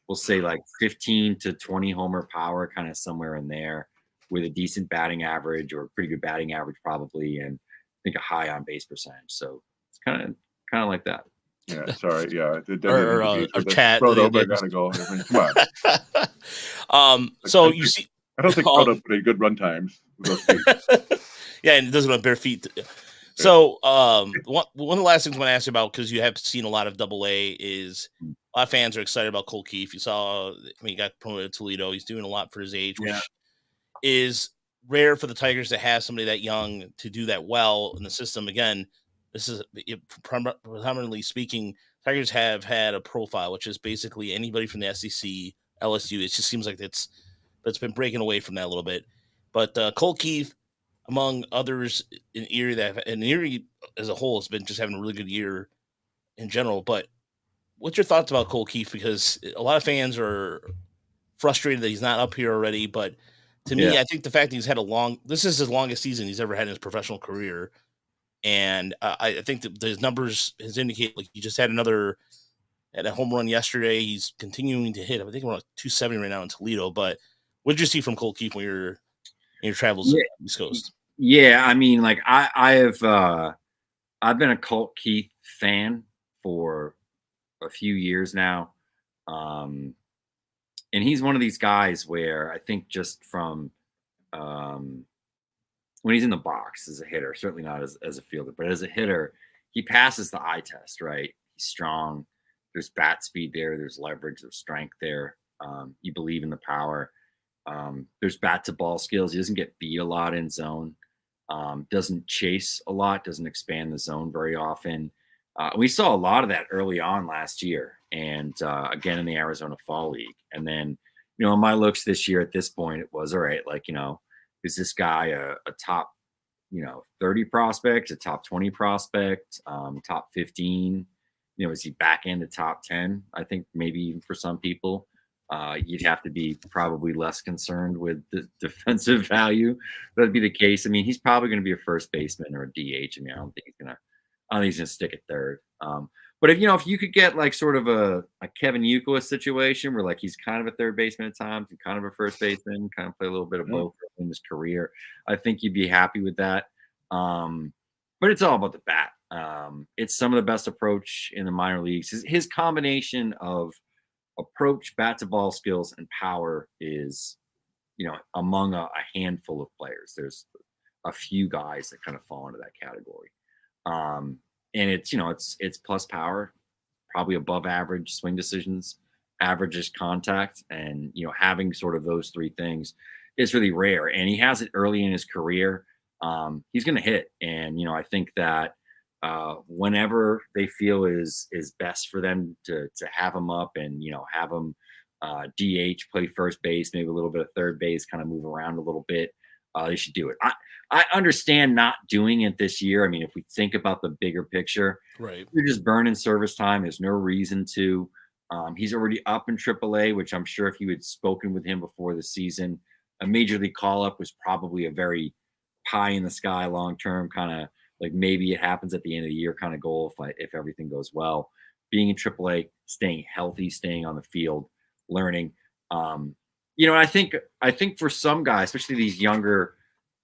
we'll say like 15 to 20 homer power, kind of somewhere in there with a decent batting average or pretty good batting average probably, and I think a high on base percentage. So it's kind of like that. Yeah, sorry. Yeah. Or chat. Proto McGonigal. Come on. So you see, I don't think Proto put a good run times. yeah, and it doesn't have bare feet. So one of the last things I want to ask you about, because you have seen a lot of AA, is a lot of fans are excited about Cole Keefe. You saw, he got promoted to Toledo. He's doing a lot for his age, which is rare for the Tigers to have somebody that young to do that well in the system. Again, this is predominantly speaking, Tigers have had a profile, which is basically anybody from the SEC, LSU. It just seems like it's been breaking away from that a little bit. But Cole Keefe, among others in Erie as a whole, has been just having a really good year in general. But what's your thoughts about Cole Keefe? Because a lot of fans are frustrated that he's not up here already. But to me, I think the fact that he's had this is his longest season he's ever had in his professional career. And I think that his numbers indicate like he just had a home run yesterday. He's continuing to hit. I think we're on 270 right now in Toledo. But what did you see from Cole Keefe when you're in your travels on the East Coast? Yeah, I mean, like I've been a Cole Keefe fan for a few years now, and he's one of these guys where I think just from when he's in the box as a hitter, certainly not as a fielder, but as a hitter, he passes the eye test, right? He's strong. There's bat speed there. There's leverage. There's strength there. You believe in the power. There's bat to ball skills. He doesn't get beat a lot in zone. Doesn't chase a lot. Doesn't expand the zone very often. We saw a lot of that early on last year, and again in the Arizona Fall League. And then, in my looks this year at this point, it was all right. Like, is this guy a top, 30 prospect, a top 20 prospect, top 15? Is he back in the top 10? I think maybe even for some people. You'd have to be probably less concerned with the defensive value. That'd be the case. I mean, he's probably going to be a first baseman or a DH. I mean, I don't think he's going to stick at third. But if you could get like sort of a Kevin Youkilis situation where like he's kind of a third baseman at times and kind of a first baseman, kind of play a little bit of both in his career, I think you'd be happy with that. But it's all about the bat. It's some of the best approach in the minor leagues. His combination of approach, bat to ball skills, and power is, among a handful of players. There's a few guys that kind of fall into that category. And it's plus power, probably above average swing decisions, averages contact, and having sort of those three things is really rare. And he has it early in his career. He's going to hit, and I think that whenever they feel is best for them to have him up and have him DH, play first base, maybe a little bit of third base, kind of move around a little bit, they should do it. I understand not doing it this year. I mean, if we think about the bigger picture, right, you're just burning service time. There's no reason to. He's already up in AAA, which I'm sure if you had spoken with him before the season, a major league call up was probably a very pie in the sky long term kind of like maybe it happens at the end of the year kind of goal if everything goes well. Being in AAA, staying healthy, staying on the field, learning. I think for some guys, especially these younger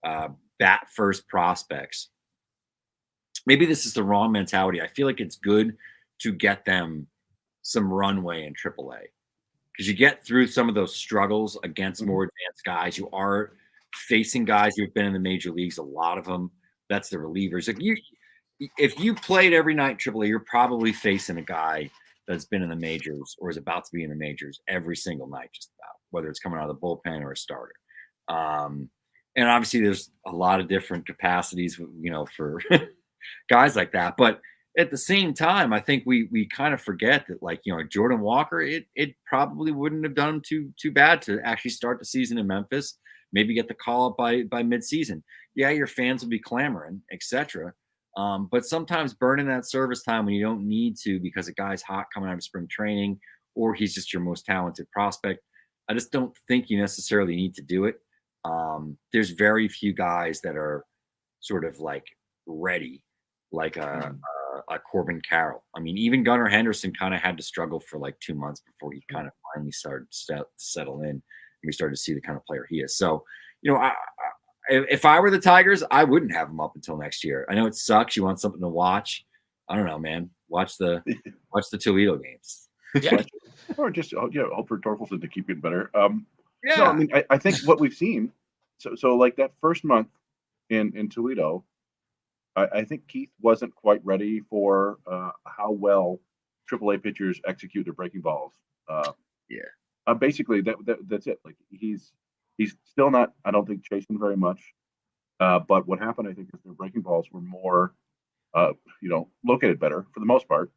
bat first prospects, maybe this is the wrong mentality. I feel like it's good to get them some runway in AAA because you get through some of those struggles against more advanced guys. You are facing guys who've been in the major leagues, a lot of them. That's the relievers. If you played every night in AAA, you're probably facing a guy that's been in the majors or is about to be in the majors every single night, just about, whether it's coming out of the bullpen or a starter. And obviously there's a lot of different capacities, for guys like that. But at the same time, I think we kind of forget that, Jordan Walker, it probably wouldn't have done too bad to actually start the season in Memphis, maybe get the call up by midseason. Yeah, your fans will be clamoring, etc. But sometimes burning that service time when you don't need to because a guy's hot coming out of spring training or he's just your most talented prospect. I just don't think you necessarily need to do it. There's very few guys that are sort of like ready, like a Corbin Carroll. I mean, even Gunnar Henderson kind of had to struggle for like 2 months before he kind of finally started to settle in and we started to see the kind of player he is. So, if I were the Tigers, I wouldn't have him up until next year. I know it sucks. You want something to watch. I don't know, man. Watch the Toledo games. Yeah. Or just hope for Torkelson to keep getting better. Yeah. No, I mean, I think what we've seen. So like that first month in Toledo, I think Keith wasn't quite ready for how well AAA pitchers execute their breaking balls. Basically that's it. Like he's still not, I don't think, chasing very much. But what happened, I think, is their breaking balls were more, located better for the most part.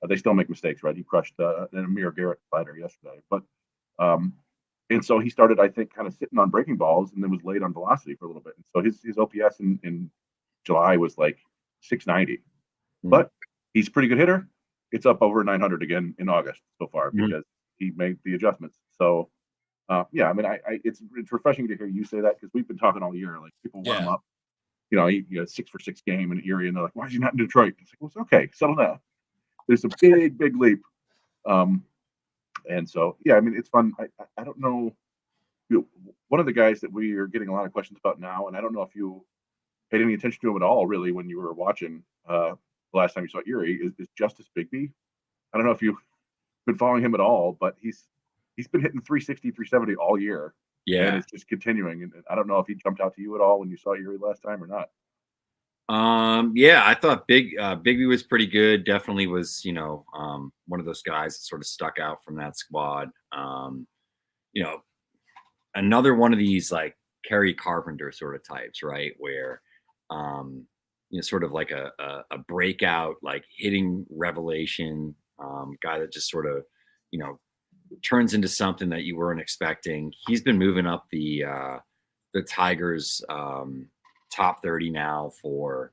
They still make mistakes, right? He crushed an Amir Garrett slider yesterday, but and so he started, I think, kind of sitting on breaking balls and then was late on velocity for a little bit. And so his OPS in July was like 690, but he's a pretty good hitter. It's up over 900 again in August so far because he made the adjustments. So. I mean, it's refreshing to hear you say that because we've been talking all year. Like people warm up, he 6-for-6 game in Erie, and they're like, "Why is he not in Detroit?" It's like, "Well, it's okay, settle down." There's a big leap, and so I mean, it's fun. I don't know. One of the guys that we are getting a lot of questions about now, and I don't know if you paid any attention to him at all, really, when you were watching the last time you saw Erie, is Justice Bigby. I don't know if you've been following him at all, but he's been hitting 360, 370 all year. Yeah. And it's just continuing. And I don't know if he jumped out to you at all when you saw Erie last time or not. I thought Bigby was pretty good. Definitely was, one of those guys that sort of stuck out from that squad. Another one of these like Kerry Carpenter sort of types, right? Where, sort of like a breakout, like hitting revelation, guy that just sort of, turns into something that you weren't expecting. He's been moving up the Tigers top 30 now for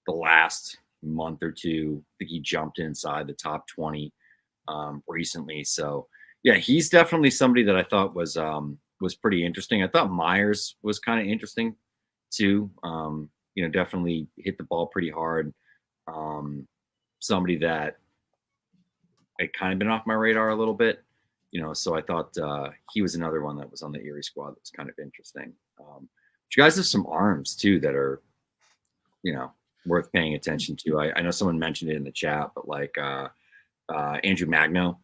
the last month or two. I think he jumped inside the top 20 recently. So he's definitely somebody that I thought was pretty interesting. I thought Myers was kind of interesting too. Definitely hit the ball pretty hard. Somebody that had kind of been off my radar a little bit. So I thought he was another one that was on the Erie squad that was kind of interesting. You guys have some arms too that are, worth paying attention to. I know someone mentioned it in the chat, but like Andrew Magno,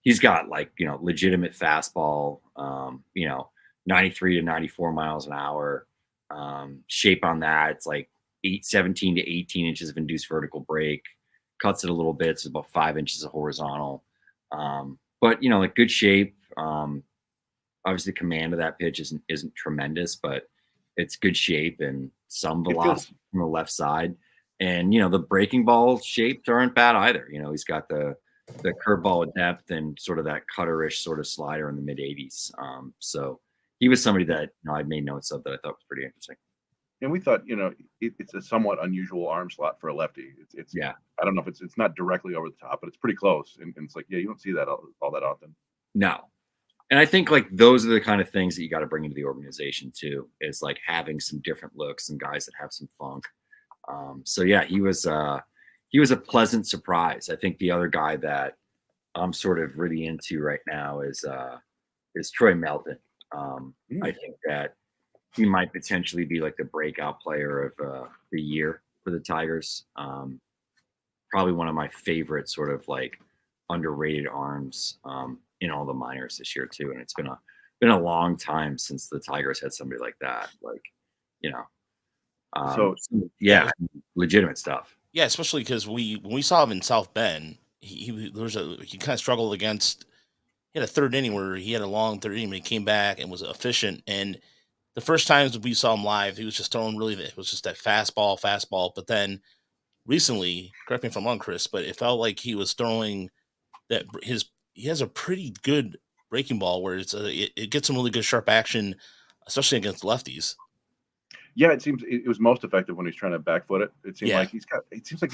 he's got like legitimate fastball, 93 to 94 miles an hour. Shape on that, it's like 17 to 18 inches of induced vertical break. Cuts it a little bit. It's about 5 inches of horizontal. But like good shape. Obviously the command of that pitch isn't tremendous, but it's good shape and some velocity from the left side. And the breaking ball shapes aren't bad either. He's got the curveball depth and sort of that cutterish sort of slider in the mid 80s. So he was somebody that I made notes of that I thought was pretty interesting. And we thought, it's a somewhat unusual arm slot for a lefty. It's I don't know if it's not directly over the top, but it's pretty close. And it's like, you don't see that all that often. No. And I think like those are the kind of things that you got to bring into the organization too, is like having some different looks and guys that have some funk. So yeah, he was a pleasant surprise. I think the other guy that I'm sort of really into right now is Troy Melton. I think that he might potentially be like the breakout player of the year for the Tigers. Probably one of my favorite sort of like underrated arms in all the minors this year too. And it's been a long time since the Tigers had somebody like that. Like, you know, So yeah, legitimate stuff. Yeah, especially because when we saw him in South Bend, he kind of struggled against. He had a third inning where he had a long third inning, but he came back and was efficient. And the first times we saw him live, he was just throwing it was just that fastball. But then recently, correct me if I'm wrong, Chris, but it felt like he was throwing that he has a pretty good breaking ball where it gets some really good sharp action, especially against lefties. yeah, it seems it was most effective when he's trying to back foot it. It seems like he's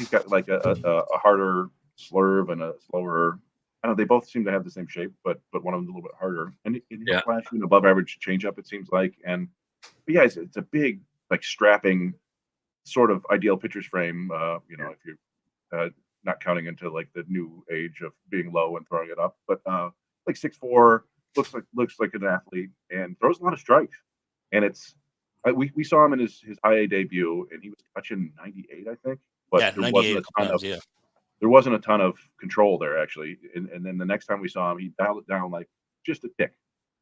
got like a harder slurve and a slower. I don't know. They both seem to have the same shape, but one of them's a little bit harder. And he's flashing an above average changeup. It seems like, but yeah, it's a big like strapping sort of ideal pitcher's frame. You know, if you're not counting into like the new age of being low and throwing it up, but like 6'4", looks like an athlete and throws a lot of strikes. And it's we saw him in his IA debut, and he was touching 98, I think. But there wasn't a ton of control there actually. And then the next time we saw him, he dialed it down like just a tick.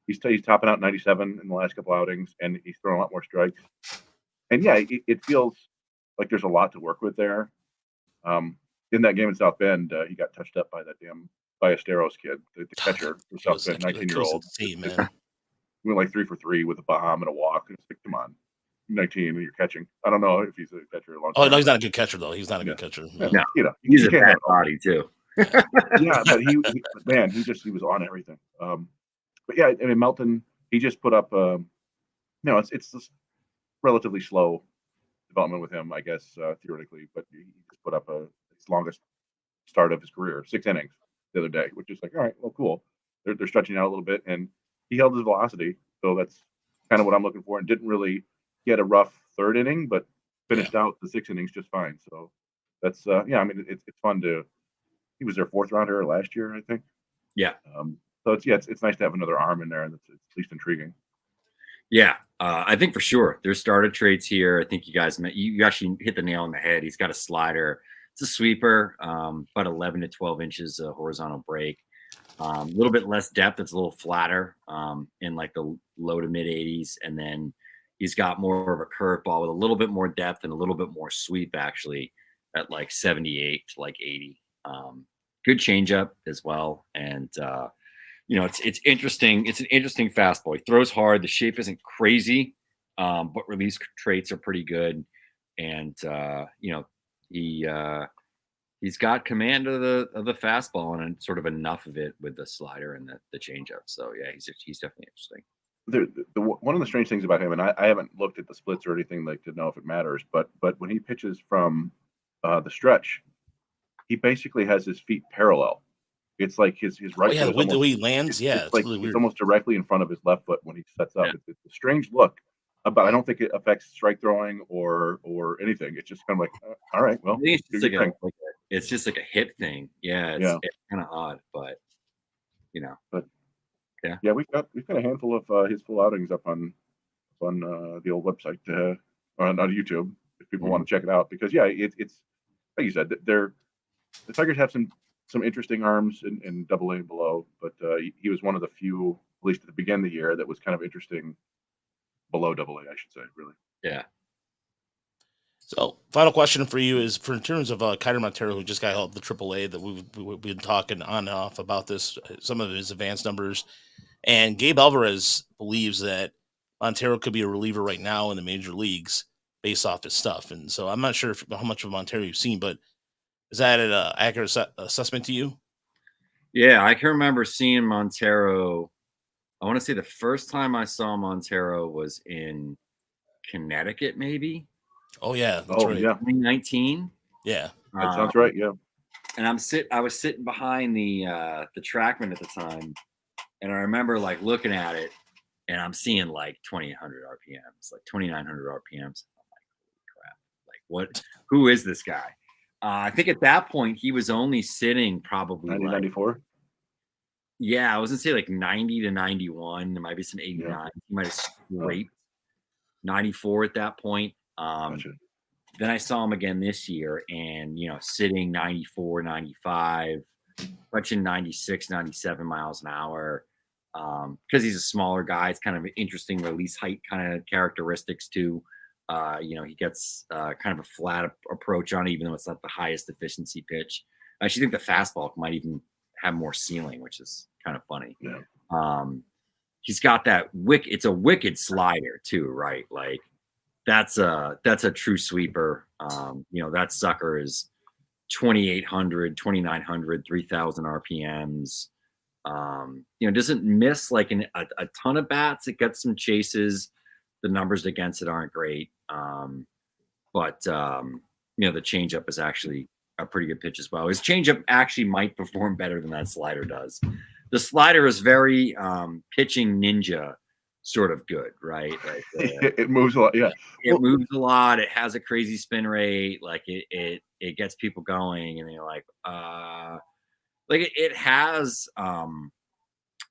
He's topping out 97 in the last couple outings, and he's throwing a lot more strikes. And yeah, it feels like there's a lot to work with there. In that game in South Bend, he got touched up by that damn Ballesteros kid, the catcher for South Bend, 19-year-old. He went like 3 for 3 with a bomb and a walk. And it's like, come on, 19 and you're catching. I don't know if he's a catcher a long time. Oh no, he's not a good catcher though. He's not a good catcher. No, you know, he's a bad body too. Yeah, but he was on everything. But yeah, I mean Melton, he just put up. It's just relatively slow development with him, I guess, theoretically. But he just put up his longest start of his career, 6 innings the other day, which is like, all right, well, cool. They're stretching out a little bit, and he held his velocity, so that's kind of what I'm looking for. And didn't really get a rough third inning, but finished out the 6 innings just fine. So that's I mean, it's fun to. He was their 4th rounder last year, I think. Yeah. So it's nice to have another arm in there, and it's at least intriguing. Yeah, I think for sure there's starter traits here. I think you actually hit the nail on the head. He's got a slider. It's a sweeper, about 11 to 12 inches of horizontal break. A little bit less depth. It's a little flatter in like the low to mid 80s. And then he's got more of a curveball with a little bit more depth and a little bit more sweep actually at like 78 to like 80. Good changeup as well. And, it's interesting. It's an interesting fastball. He throws hard. The shape isn't crazy, but release traits are pretty good. And, he's got command of the fastball and sort of enough of it with the slider and the changeup. So yeah, he's definitely interesting. One of the strange things about him, and I haven't looked at the splits or anything like to know if it matters, but when he pitches from the stretch, he basically has his feet parallel. It's like his right. Yeah, with the way he lands, it's like really weird. It's almost directly in front of his left foot when he sets up. Yeah. It's a strange look. But I don't think it affects strike throwing or anything. It's just kind of like, all right, well, it's just like a hip thing. Yeah, it's kind of odd, but yeah, we've got a handful of his full outings up on the old website on YouTube if people want to check it out, because it's like you said, the Tigers have some interesting arms in Double A and below, but he was one of the few, at least at the beginning of the year, that was kind of interesting. Below Double A, I should say, really. Yeah. So, final question for you is in terms of Kiter Montero, who just got help the Triple A, that we've been talking on and off about this, some of his advanced numbers, and Gabe Alvarez believes that Montero could be a reliever right now in the major leagues based off his stuff. And so, I'm not sure how much of Montero you've seen, but is that an accurate assessment to you? Yeah, I can remember seeing Montero. I want to say the first time I saw Montero was in Connecticut, maybe. Oh yeah, that's right. Yeah, 2019. Yeah, that sounds right. Yeah, and I was sitting behind the TrackMan at the time, And I remember like looking at it, and I'm seeing like 2,800 RPMs, like 2,900 RPMs. I'm like, holy crap! Like what? Who is this guy? I think at that point he was only sitting probably 94. Yeah, I was gonna say like 90 to 91. There might be some 89. Yeah. He might have scraped 94 at that point. Gotcha. Then I saw him again this year, and sitting 94, 95, touching 96, 97 miles an hour. Because he's a smaller guy, it's kind of an interesting release height kind of characteristics too. He gets kind of a flat approach on it, even though it's not the highest efficiency pitch. I actually think the fastball might even have more ceiling, which is kind of funny. Yeah. He's got that it's a wicked slider too, right? Like that's a true sweeper. That sucker is 2,800, 2,900, 3,000 RPMs. Doesn't miss like a ton of bats. It gets some chases. The numbers against it aren't great. But the changeup is actually a pretty good pitch as well. His changeup actually might perform better than that slider does. The slider is very pitching ninja sort of good, right? Like, it moves a lot. Yeah. It moves a lot. It has a crazy spin rate. Like it gets people going, and you're like, it has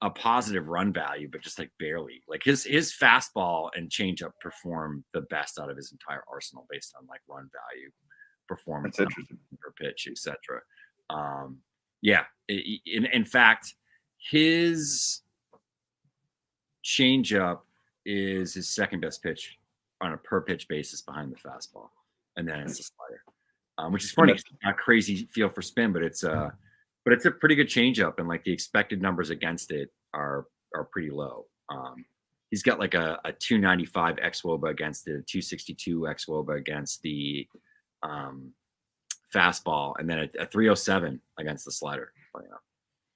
a positive run value, but just like barely. Like his fastball and changeup perform the best out of his entire arsenal based on like run value, performance, That's interesting. per pitch, etc. In fact, his changeup is his second best pitch on a per pitch basis behind the fastball, and then it's the slider, which is funny. It's not a crazy feel for spin, but it's a pretty good changeup, and like the expected numbers against it are pretty low. He's got like a 295 xWOBA against it, a 262 xWOBA against the fastball, and then a 307 against the slider.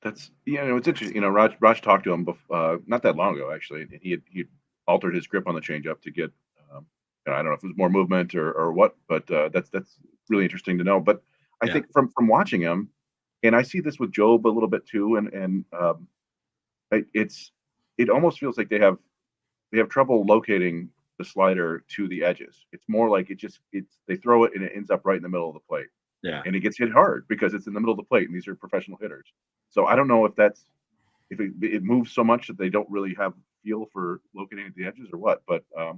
That's it's interesting. Raj talked to him before, not that long ago actually. He altered his grip on the changeup to get I don't know if it was more movement or what, but that's really interesting to know. But I think from watching him, and I see this with Job a little bit too, and it almost feels like they have trouble locating the slider to the edges. It's more like they throw it and it ends up right in the middle of the plate. Yeah. And it gets hit hard because it's in the middle of the plate, and these are professional hitters. So I don't know if it moves so much that they don't really have feel for locating at the edges or what. But I don't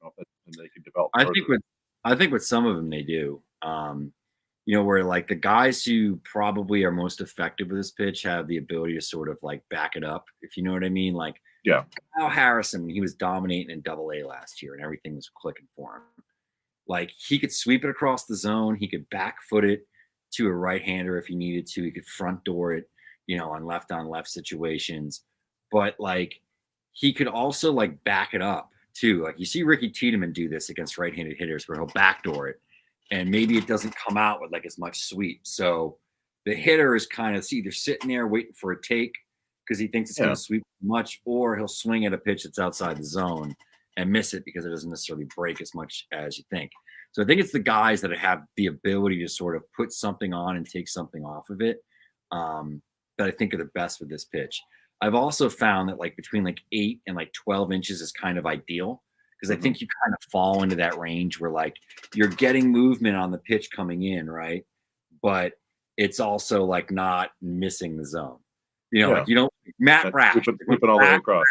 know if that's something they can develop. I think with some of them they do. Where like the guys who probably are most effective with this pitch have the ability to sort of like back it up, if you know what I mean. Like Kyle Harrison, he was dominating in Double-A last year, and everything was clicking for him. Like he could sweep it across the zone. He could back foot it to a right-hander if he needed to. He could front door it, on left situations. But like he could also like back it up too. Like you see Ricky Tiedemann do this against right-handed hitters where he'll backdoor it, and maybe it doesn't come out with like as much sweep. So the hitter is kind of either sitting there waiting for a take because he thinks it's going to sweep much, or he'll swing at a pitch that's outside the zone and miss it because it doesn't necessarily break as much as you think. So I think it's the guys that have the ability to sort of put something on and take something off of it that I think are the best with this pitch. I've also found that like between like 8 and like 12 inches is kind of ideal, because I think you kind of fall into that range where like you're getting movement on the pitch coming in, right? But it's also like not missing the zone. Like Matt Rapp sweeping all the way across.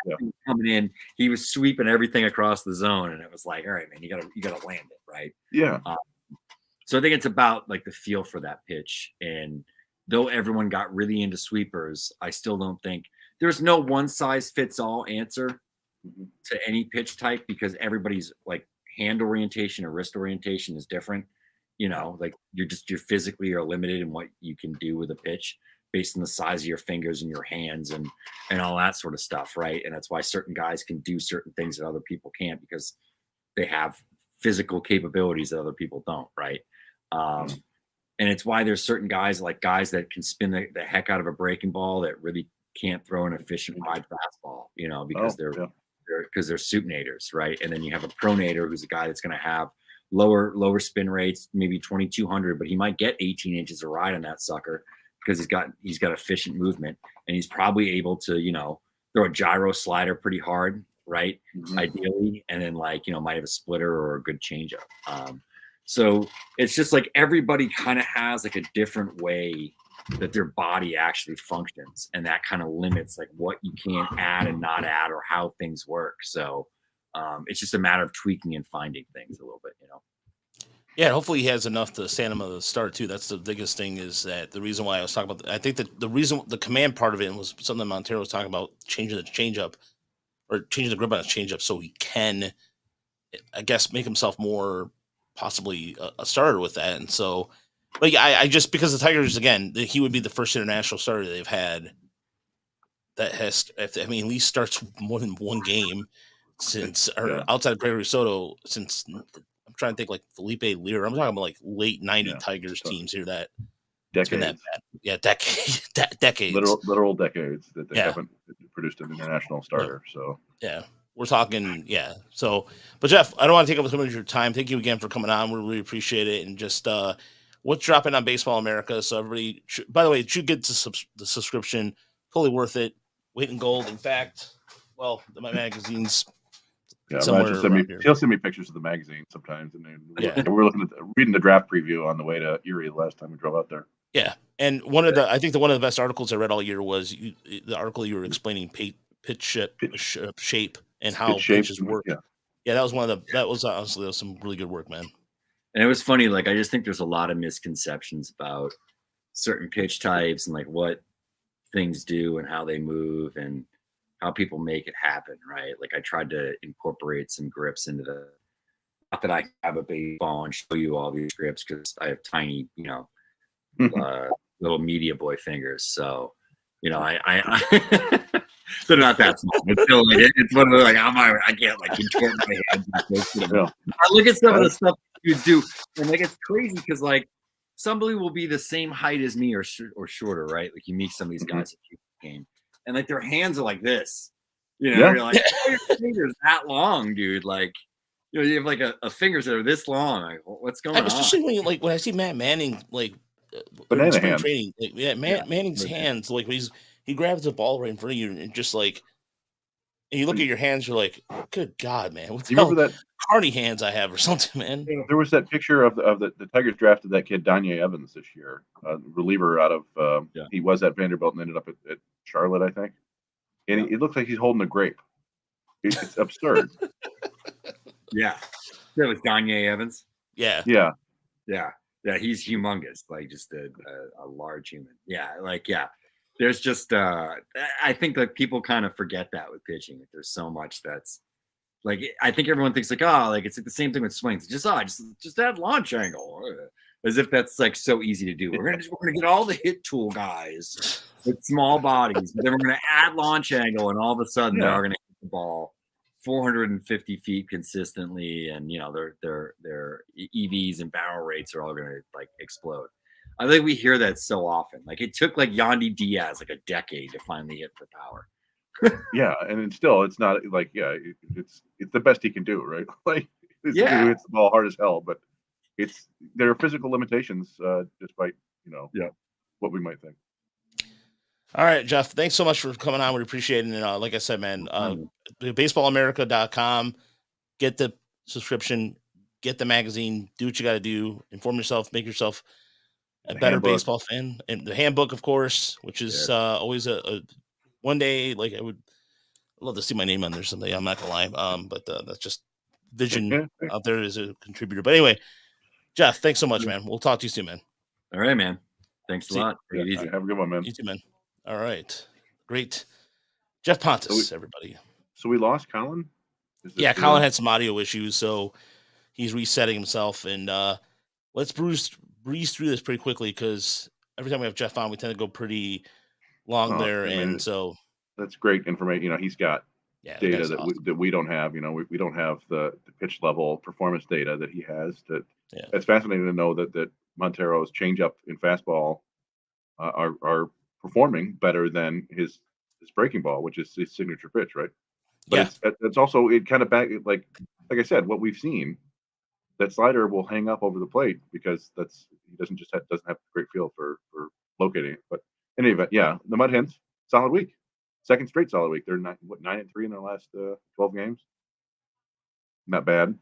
Coming in, he was sweeping everything across the zone, and it was like, all right, man, you gotta land it, right? Yeah. So I think it's about like the feel for that pitch. And though everyone got really into sweepers, I still don't think there's no one size fits all answer to any pitch type, because everybody's like hand orientation or wrist orientation is different. Like you're physically are limited in what you can do with a pitch based on the size of your fingers and your hands and all that sort of stuff, right? And that's why certain guys can do certain things that other people can't, because they have physical capabilities that other people don't, right? And it's why there's certain guys that can spin the heck out of a breaking ball that really can't throw an efficient wide fastball, because they're supinators, right? And then you have a pronator who's a guy that's going to have lower spin rates, maybe 2,200, but he might get 18 inches of ride on that sucker because he's got efficient movement, and he's probably able to throw a gyro slider pretty hard, right? Mhm. Ideally, and then might have a splitter or a good changeup. So it's just like everybody kind of has like a different way that their body actually functions, and that kind of limits like what you can add and not add or how things work. So it's just a matter of tweaking and finding things a little bit, Yeah, hopefully he has enough to stand him at the start too. That's the biggest thing. Is that the reason why I was talking about? I think that the reason the command part of it was something that Montero was talking about, changing the changeup or changing the grip on his changeup so he can, I guess, make himself more possibly a starter with that. And so, but yeah, I just because the Tigers again, he would be the first international starter they've had that has, at least starts more than one game since, or Yeah. outside of Gregory Soto, since I'm trying to think like Felipe Lear. I'm talking about like late '90 Yeah. Tigers teams here that it's Decades. been that bad. Yeah, decades. Literal decades that they Yeah. haven't produced an international starter. So Yeah, we're talking. Yeah. So, but Geoff, I don't want to take up too much of your time. Thank you again for coming on. We really appreciate it. And just what's dropping on Baseball America. So everybody, by the way, it should get to the subscription. Totally worth it. Weight in gold. In fact, well, my magazine's yeah, somewhere Raj will around here. he'll send me pictures of the magazine sometimes, and then Yeah. we're looking at reading the draft preview on the way to Erie the last time we drove out there. Yeah, and I think one of the best articles I read all year was the article you were explaining pitch shape and how Pitch shape, pitches work. yeah. Yeah, that was that was honestly that was some really good work, man. And it was funny. Like, I just think there's a lot of misconceptions about certain pitch types and like what things do and how they move and how people make it happen. Right. Like, I tried to incorporate some grips into not that I have a baseball and show you all these grips because I have tiny, little media boy fingers. So, I they're not that small. It's still like, it's one of those like I can't like contort my hands. Yeah. I look at some of the stuff you do, and like it's crazy because like somebody will be the same height as me or shorter, right? Like you meet some of these guys at the game, and like their hands are like this. You're like, oh, your fingers that long, dude. Like, you have like a fingers that are this long. Like, what's going on? Especially when I see Matt Manning like Banana spring hands. training, Manning's hands like when he grabs the ball right in front of you and just like, and you look at your hands, you're like, good God, man, what the You remember hell that carny hands I have or something, man. there was that picture of the Tigers drafted that kid Danye Evans this year, reliever out of he was at Vanderbilt and ended up at Charlotte, I think. And it looks like he's holding a grape. It's absurd. Yeah, that was Danye Evans. Yeah. He's humongous, like just a large human. There's just I think that people kind of forget that with pitching. There's so much that's like, I think everyone thinks like, oh, like it's like the same thing with swings. Just add launch angle, as if that's like so easy to do. We're gonna get all the hit tool guys with small bodies, but then we're gonna add launch angle, and all of a sudden they're all gonna hit the ball 450 feet consistently, and their EVs and barrel rates are all gonna like explode. I think we hear that so often. Like it took like Yandy Diaz like a decade to finally hit for power. Yeah, and it's not like it's the best he can do, right? Like he hits the ball hard as hell, but there are physical limitations, despite what we might think. All right, Geoff, thanks so much for coming on. We appreciate it. And like I said, man, baseballamerica.com, get the subscription, get the magazine, do what you got to do, inform yourself, make yourself a better baseball fan. And the handbook, of course, which is always a one day, like I would love to see my name on there someday. I'm not gonna lie. But that's just vision out there as a contributor. But anyway, Geoff, thanks so much, man. We'll talk to you soon, man. All right, man. Thanks a lot. Take it easy. Have a good one, man. You too, man. All right. Great. Geoff Pontes, everybody. So we lost Colin? Colin had some audio issues, so he's resetting himself. And let's breeze through this pretty quickly because every time we have Geoff on, we tend to go pretty long there. And so that's great information. He's got data that we don't have. We don't have the pitch level performance data that he has. It's fascinating to know that Montero's changeup and fastball are performing better than his breaking ball, which is his signature pitch, right? But it's also kind of back like I said, what we've seen, that slider will hang up over the plate because he doesn't have a great feel for locating it. But in any event, the Mud Hens, solid week. second straight solid week. They're 9-3 in their last 12 games. Not bad.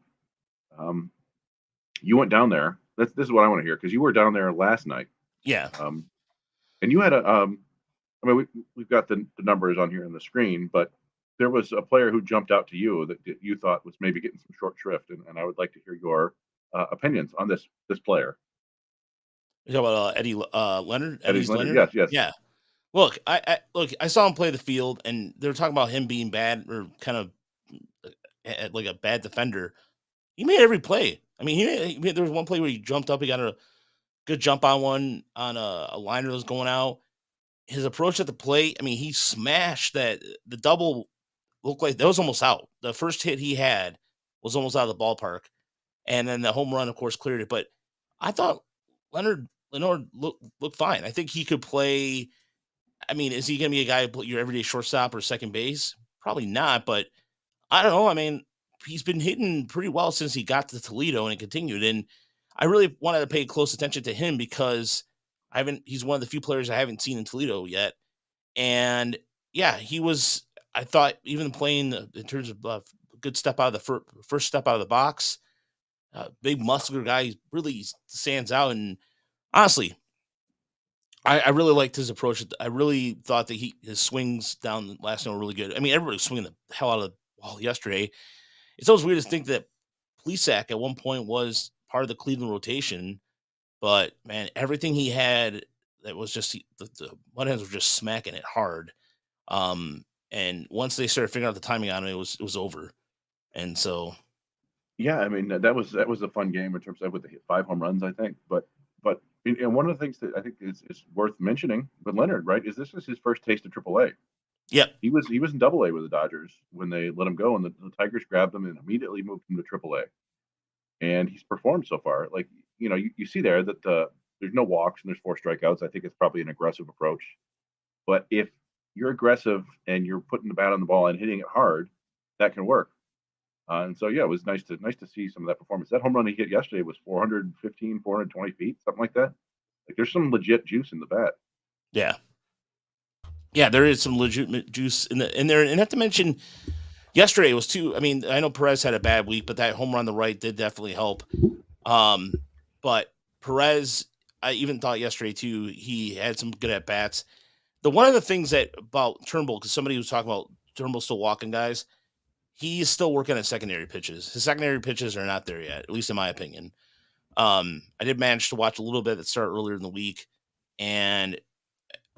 You went down there. This is what I want to hear because you were down there last night. Yeah. And you had I mean, we've got the numbers on here on the screen, but there was a player who jumped out to you that you thought was maybe getting some short shrift, and I would like to hear your opinions on this player. You talking about Eddie Leonard? Eddie Leonard? Yes. Yeah. Look, I saw him play the field, and they were talking about him being bad or kind of like a bad defender. He made every play. I mean, there was one play where he jumped up. He got a good jump on one on a liner that was going out. His approach at the plate, I mean, he smashed the double. Looked like that was almost out. The first hit he had was almost out of the ballpark, and then the home run, of course, cleared it. But I thought Leonard looked fine. I think he could play. I mean, is he going to be a guy your everyday shortstop or second base? Probably not. But I don't know. I mean, he's been hitting pretty well since he got to Toledo, and it continued. And I really wanted to pay close attention to him because he's one of the few players I haven't seen in Toledo yet. And yeah, he was, I thought, even playing in terms of a good step out of the first step out of the box, big muscular guy, he really stands out. And honestly, I really liked his approach. I really thought that his swings down last night were really good. I mean, everybody was swinging the hell out of the ball yesterday. It's always weird to think that Plesac at one point was part of the Cleveland rotation, but man, everything he had that was just the Mudhens were just smacking it hard. And once they started figuring out the timing on it, it was over. And so, yeah, I mean that was a fun game in terms of with the 5 home runs, I think. But and one of the things that I think is worth mentioning with Leonard, right, is this is his first taste of AAA. yep, He was in Double A with the Dodgers when they let him go, and the Tigers grabbed him and immediately moved him to AAA. And he's performed so far. Like you see there that there's no walks and there's 4 strikeouts. I think it's probably an aggressive approach. But if you're aggressive and you're putting the bat on the ball and hitting it hard, that can work. And so, yeah, it was nice to see some of that performance. That home run he hit yesterday was 415, 420 feet, something like that. Like there's some legit juice in the bat. yeah. Yeah, there is some legitimate juice in there. And not to mention, yesterday was too. I mean, I know Perez had a bad week, but that home run on the right did definitely help. But Perez, I even thought yesterday too, he had some good at bats. One of the things about Turnbull, because somebody was talking about Turnbull still walking guys, he's still working at secondary pitches. His secondary pitches are not there yet, at least in my opinion. I did manage to watch a little bit at the start earlier in the week, and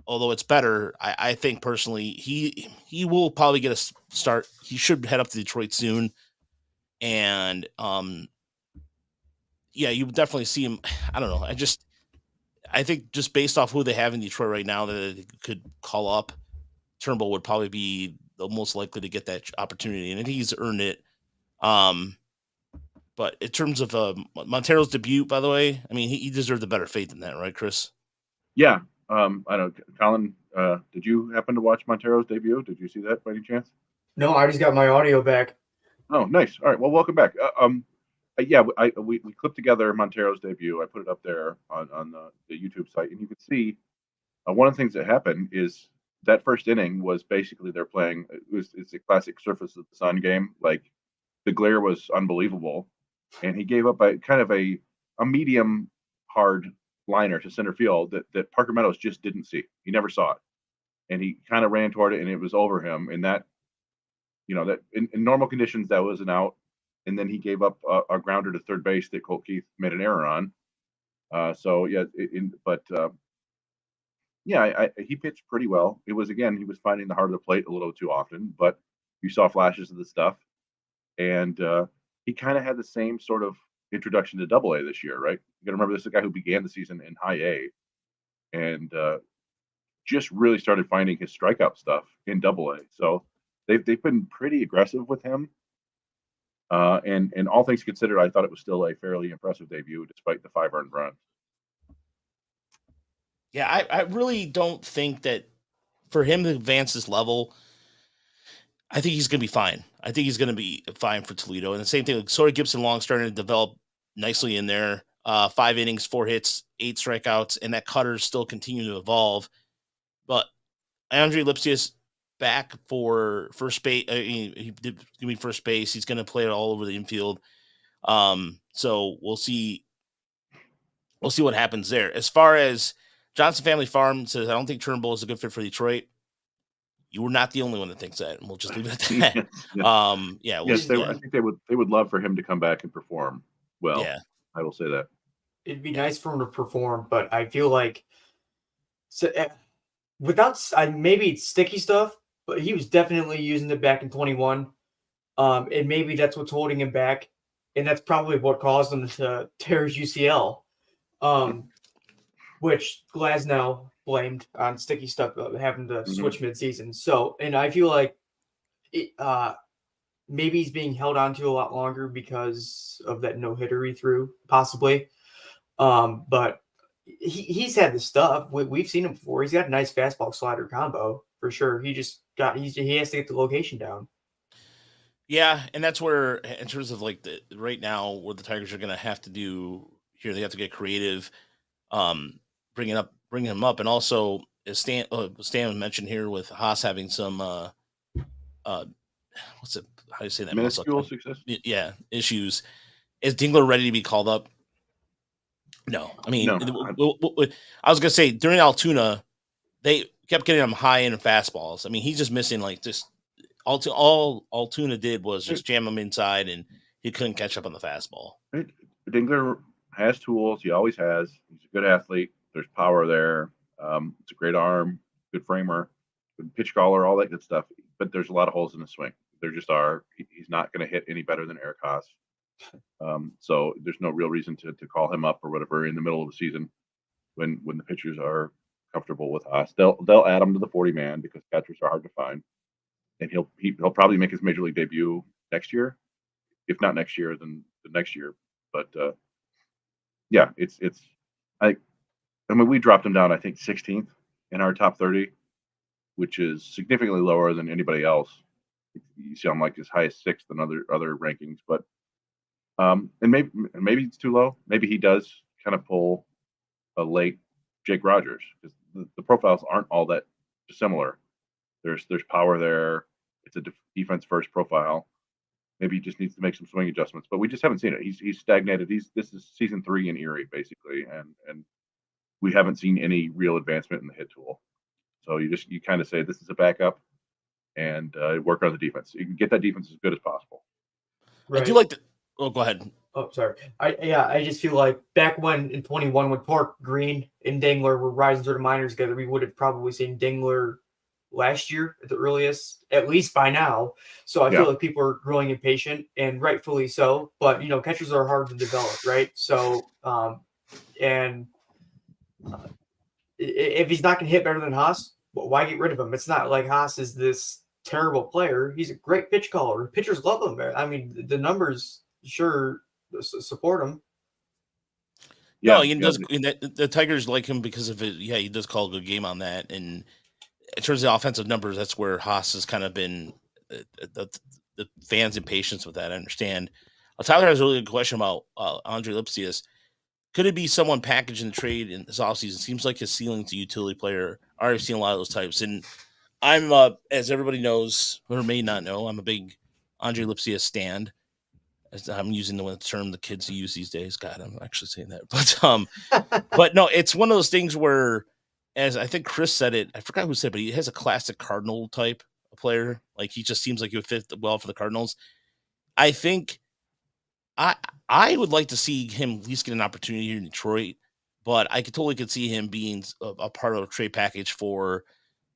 although it's better, I think personally he will probably get a start. He should head up to Detroit soon, and yeah, you would definitely see him. I don't know. I think just based off who they have in Detroit right now that they could call up, Turnbull would probably be the most likely to get that opportunity, and I think he's earned it. But in terms of Montero's debut, by the way, I mean he deserved a better fate than that, right, Chris? Yeah. I don't know. Colin, did you happen to watch Montero's debut? Did you see that by any chance? No, I just got my audio back. Oh, nice. All right. Well, welcome back. Yeah, we clipped together Montero's debut. I put it up there on the YouTube site, and you could see one of the things that happened is that first inning was basically they're playing. It's a classic surface of the sun game. Like the glare was unbelievable, and he gave up a kind of a medium hard liner to center field that Parker Meadows just didn't see. He never saw it, and he kind of ran toward it, and it was over him. And that, that in normal conditions that was an out. And then he gave up a grounder to third base that Colt Keith made an error on. So yeah, he pitched pretty well. It was, again, he was finding the heart of the plate a little too often, but you saw flashes of the stuff, and he kind of had the same sort of introduction to Double A this year, right? You got to remember this is a guy who began the season in High A, and just really started finding his strikeout stuff in Double A. So they've been pretty aggressive with him. And all things considered, I thought it was still a fairly impressive debut despite the 5 earned runs. Yeah, I really don't think that for him to advance this level, I think he's going to be fine. I think he's going to be fine for Toledo. And the same thing, like Sawyer Gibson-Long starting to develop nicely in there. 5 innings, 4 hits, 8 strikeouts, and that cutter's still continuing to evolve. But Andre Lipsius, back for first base. He did give me first base. He's going to play it all over the infield. So we'll see. We'll see what happens there. As far as Johnson Family Farm says, I don't think Turnbull is a good fit for Detroit. You were not the only one that thinks that, and we'll just leave it at that. Yes, yeah. I think they would love for him to come back and perform well. Yeah. I will say that. It'd be nice for him to perform, but I feel like without maybe it's sticky stuff, but he was definitely using it back in 21. And maybe that's what's holding him back, and that's probably what caused him to tear his UCL. Which Glasnow blamed on sticky stuff having to switch midseason. So, and I feel like maybe he's being held on to a lot longer because of that no-hitter he threw, possibly. But he's had the stuff. We've seen him before. He's got a nice fastball slider combo for sure. He has to get the location down. Yeah, and that's where, in terms of like right now, what the Tigers are going to have to do here, they have to get creative. Bring him up, and also as Stan mentioned here with Haas having some what's it? How do you say that? Minuscule success. Yeah, issues. Is Dingler ready to be called up? No, I mean, I was gonna say during Altoona, they kept getting him high end fastballs. I mean, he's just missing like just all Altoona did was just jam him inside, and he couldn't catch up on the fastball. Dingler has tools. He always has. He's a good athlete. There's power there. It's a great arm, good framer, good pitch caller, all that good stuff. But there's a lot of holes in the swing. There just are. He's not going to hit any better than Eric Haas. So there's no real reason to call him up or whatever in the middle of the season when the pitchers are comfortable with Haas. They'll add him to the 40 man because catchers are hard to find, and he'll probably make his major league debut next year, if not next year, then the next year. But yeah, I mean, we dropped him down, I think, 16th in our top 30, which is significantly lower than anybody else. You see, I'm like as high as 6th in other rankings, but and maybe it's too low. Maybe he does kind of pull a late Jake Rogers because the profiles aren't all that similar. There's power there. It's a defense first profile. Maybe he just needs to make some swing adjustments, but we just haven't seen it. He's stagnated. This is season 3 in Erie basically, and we haven't seen any real advancement in the hit tool. So you kind of say this is a backup and work on the defense. You can get that defense as good as possible. Right. I do like the. Oh, go ahead. Oh, sorry. I just feel like back when in 21, when Torque, Green, and Dingler were rising to the minors together, we would have probably seen Dingler last year at the earliest, at least by now. So I feel like people are growing impatient, and rightfully so. But catchers are hard to develop, right? So if he's not going to hit better than Haas, why get rid of him? It's not like Haas is this terrible player. He's a great pitch caller. Pitchers love him. I mean, the numbers sure support him. Yeah, he does. The Tigers like him because of it. Yeah, he does call a good game on that. And in terms of the offensive numbers, that's where Haas has kind of been the fans' impatience with that. I understand. Tyler has a really good question about Andre Lipsius. Could it be someone packaged in the trade in this offseason? Seems like his ceiling's a utility player. I already seen a lot of those types. And I'm, as everybody knows, or may not know, I'm a big Andre Lipsius stand. I'm using the term the kids use these days. God, I'm actually saying that. But no, it's one of those things where, as I think Chris said it, I forgot who said it, but he has a classic Cardinal type of player. Like he just seems like he would fit well for the Cardinals. I think I would like to see him at least get an opportunity here in Detroit, but I could see him being a part of a trade package for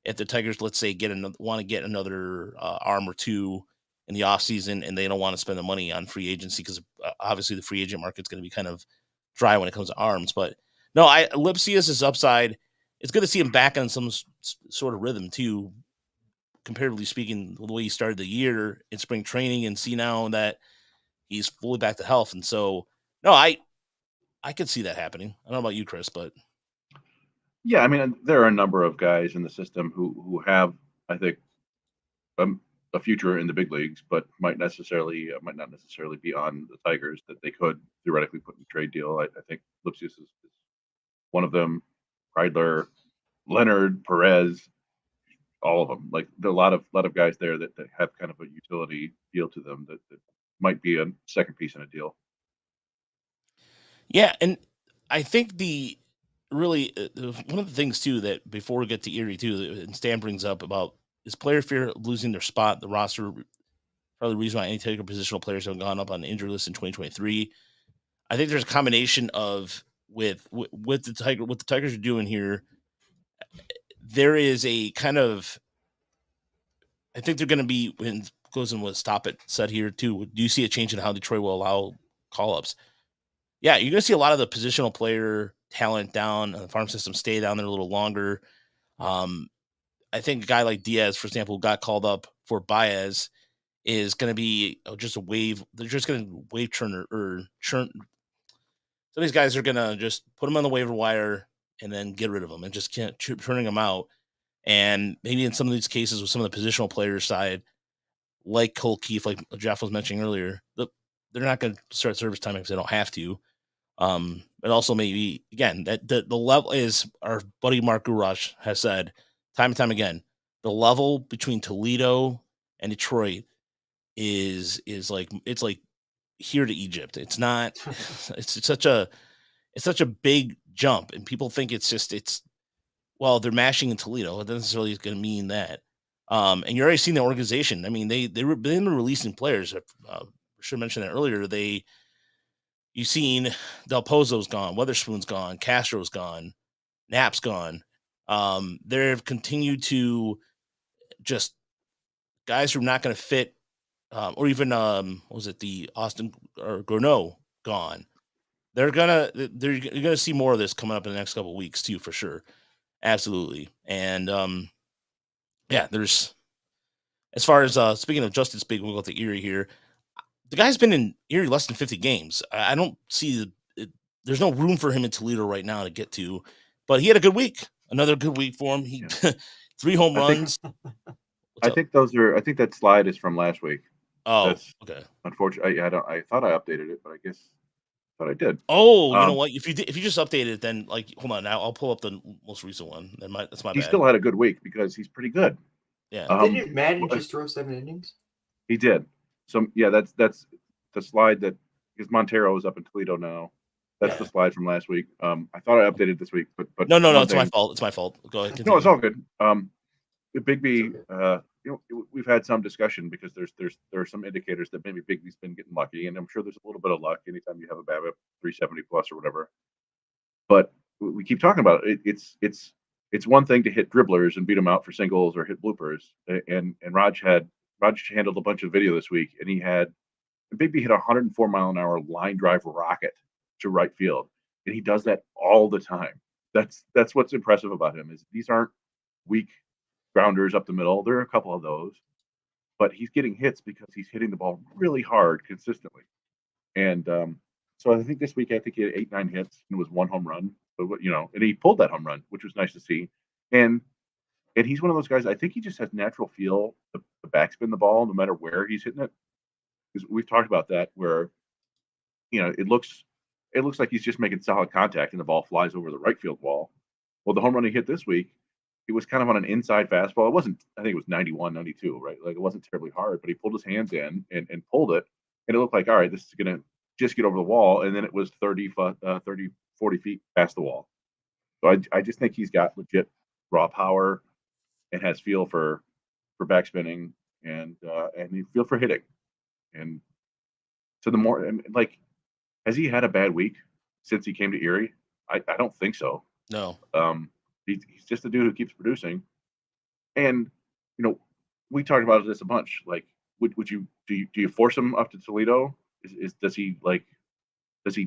if the Tigers, let's say, want to get another arm or two in the offseason and they don't want to spend the money on free agency because obviously the free agent market's going to be kind of dry when it comes to arms. But no, Lipsius is upside. It's good to see him back on some sort of rhythm too, comparatively speaking, the way he started the year in spring training, and see now that he's fully back to health. And so, no, I could see that happening. I don't know about you, Chris, but yeah, I mean, there are a number of guys in the system who have, I think, a future in the big leagues, but might not necessarily be on the Tigers that they could theoretically put in a trade deal. I think Lipsius is one of them. Kreidler, Leonard, Perez, all of them. Like there are a lot of guys there that have kind of a utility feel to them that might be a second piece in a deal. Yeah, and I think one of the things too that before we get to Erie too, and Stan brings up about is player fear of losing their spot, the roster. Probably the reason why any taker positional players have gone up on the injury list in 2023. I think there's a combination of with the Tigers are doing here. There is a kind of, I think they're going to be, when goes in what Stop It said here too. Do you see a change in how Detroit will allow call ups? Yeah, you're going to see a lot of the positional player talent down the farm system stay down there a little longer. I think a guy like Diaz, for example, who got called up for Baez, is going to be just a wave. They're just going to wave churn or churn. So these guys are going to just put them on the waiver wire and then get rid of them and just can't turning them out. And maybe in some of these cases with some of the positional players side, like Cole Keefe, like Geoff was mentioning earlier, they're not going to start service time if they don't have to. And also maybe again that the level is, our buddy Mark Gurash has said time and time again, the level between Toledo and Detroit is like, it's like here to Egypt. It's not. It's such a big jump, and people think it's well, they're mashing in Toledo. It doesn't necessarily going to mean that. And you're already seeing the organization. I mean, they've been releasing players. I should mention that earlier. You've seen Del Pozo's gone, Weatherspoon's gone, Castro's gone, Knapp's gone. They've continued to just guys who are not going to fit, or even what was it, the Austin or Gorneau gone. You're gonna see more of this coming up in the next couple of weeks too, for sure. Absolutely. And yeah, there's, as far as speaking of Justin Spig, we'll go to Erie here. The guy's been in Erie less than 50 games. I don't see there's no room for him in Toledo right now to get to, but he had a good week. Another good week for him. He 3 home runs. I think that slide is from last week. Oh, that's okay. Unfortunately, I thought I updated it, but I guess thought I did. Oh, you know what? If you just updated it, then like, hold on, now I'll pull up the most recent one. That's my bad. He still had a good week because he's pretty good. Yeah. Didn't Madden just throw 7 innings? He did. So yeah, that's the slide that, because Montero is up in Toledo now. That's the slide from last week. I thought I updated this week, but no, it's my fault. It's my fault. Go ahead. Continue. No, it's all good. Bigby, we've had some discussion because there are some indicators that maybe Bigby's been getting lucky, and I'm sure there's a little bit of luck anytime you have a BABIP 370 plus or whatever. But we keep talking about it. It's one thing to hit dribblers and beat them out for singles or hit bloopers, and Raj handled a bunch of video this week, and Bigby hit a 104 mile an hour line drive rocket to right field, and he does that all the time. That's what's impressive about him, is these aren't weak grounders up the middle. There are a couple of those, but he's getting hits because he's hitting the ball really hard consistently. And so I think this week, I think he had 8-9 hits and was 1 home run. But and he pulled that home run, which was nice to see. And he's one of those guys. I think he just has natural feel to backspin the ball no matter where he's hitting it. Because we've talked about that, where it looks like he's just making solid contact and the ball flies over the right field wall. Well, the home run he hit this week, it was kind of on an inside fastball. It wasn't, I think it was 91, 92, right? Like, it wasn't terribly hard, but he pulled his hands in and pulled it. And it looked like, all right, this is going to just get over the wall. And then it was 40 feet past the wall. So I just think he's got legit raw power and has feel for backspinning and feel for hitting. And so has he had a bad week since he came to Erie? I don't think so. No. He's just a dude who keeps producing. And we talked about this a bunch. Like, do you force him up to Toledo? Does he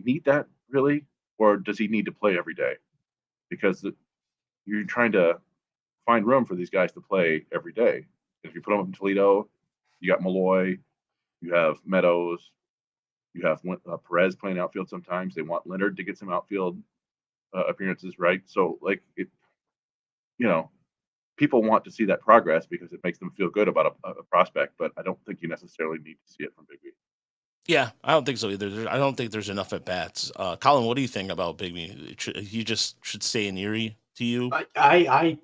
need that really, or does he need to play every day? Because you're trying to find room for these guys to play every day. If you put them up in Toledo, you got Malloy, you have Meadows, you have Perez playing outfield sometimes. They want Leonard to get some outfield appearances, right? So people want to see that progress because it makes them feel good about a prospect, but I don't think you necessarily need to see it from Bigby. Yeah, I don't think so either. I don't think there's enough at bats. Colin, what do you think about Bigby? He just should stay in Erie to you? I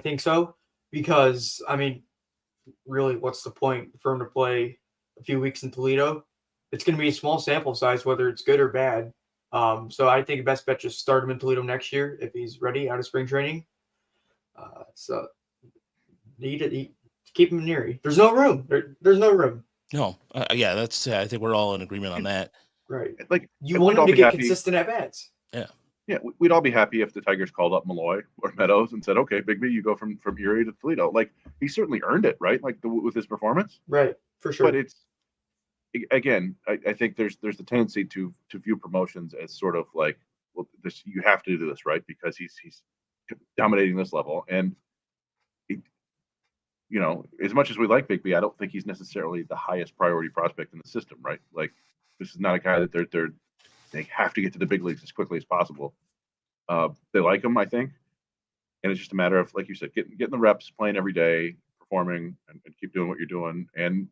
think so. because I mean, really, what's the point for him to play a few weeks in Toledo? It's going to be a small sample size, whether it's good or bad. So I think the best bet just start him in Toledo next year if he's ready out of spring training. So keep him in Erie. There's no room. There's no room. No, yeah, that's. I think we're all in agreement on that. Right. Like, You and want we'd all him to be get happy. consistent at bats. Yeah, we'd all be happy if the Tigers called up Malloy or Meadows and said, "Okay, Big B, you go from Erie to Toledo." Like, he certainly earned it, right? Like with his performance. Right, for sure. But it's again, I think there's the tendency to view promotions as sort of like, well, this you have to do this, right? Because he's dominating this level, and you know, as much as we like Big B, I don't think he's necessarily the highest priority prospect in the system, right? Like, this is not a guy that they have to get to the big leagues as quickly as possible. They like him, I think, and it's just a matter of, like you said, getting the reps, playing every day, performing, and keep doing what you're doing. And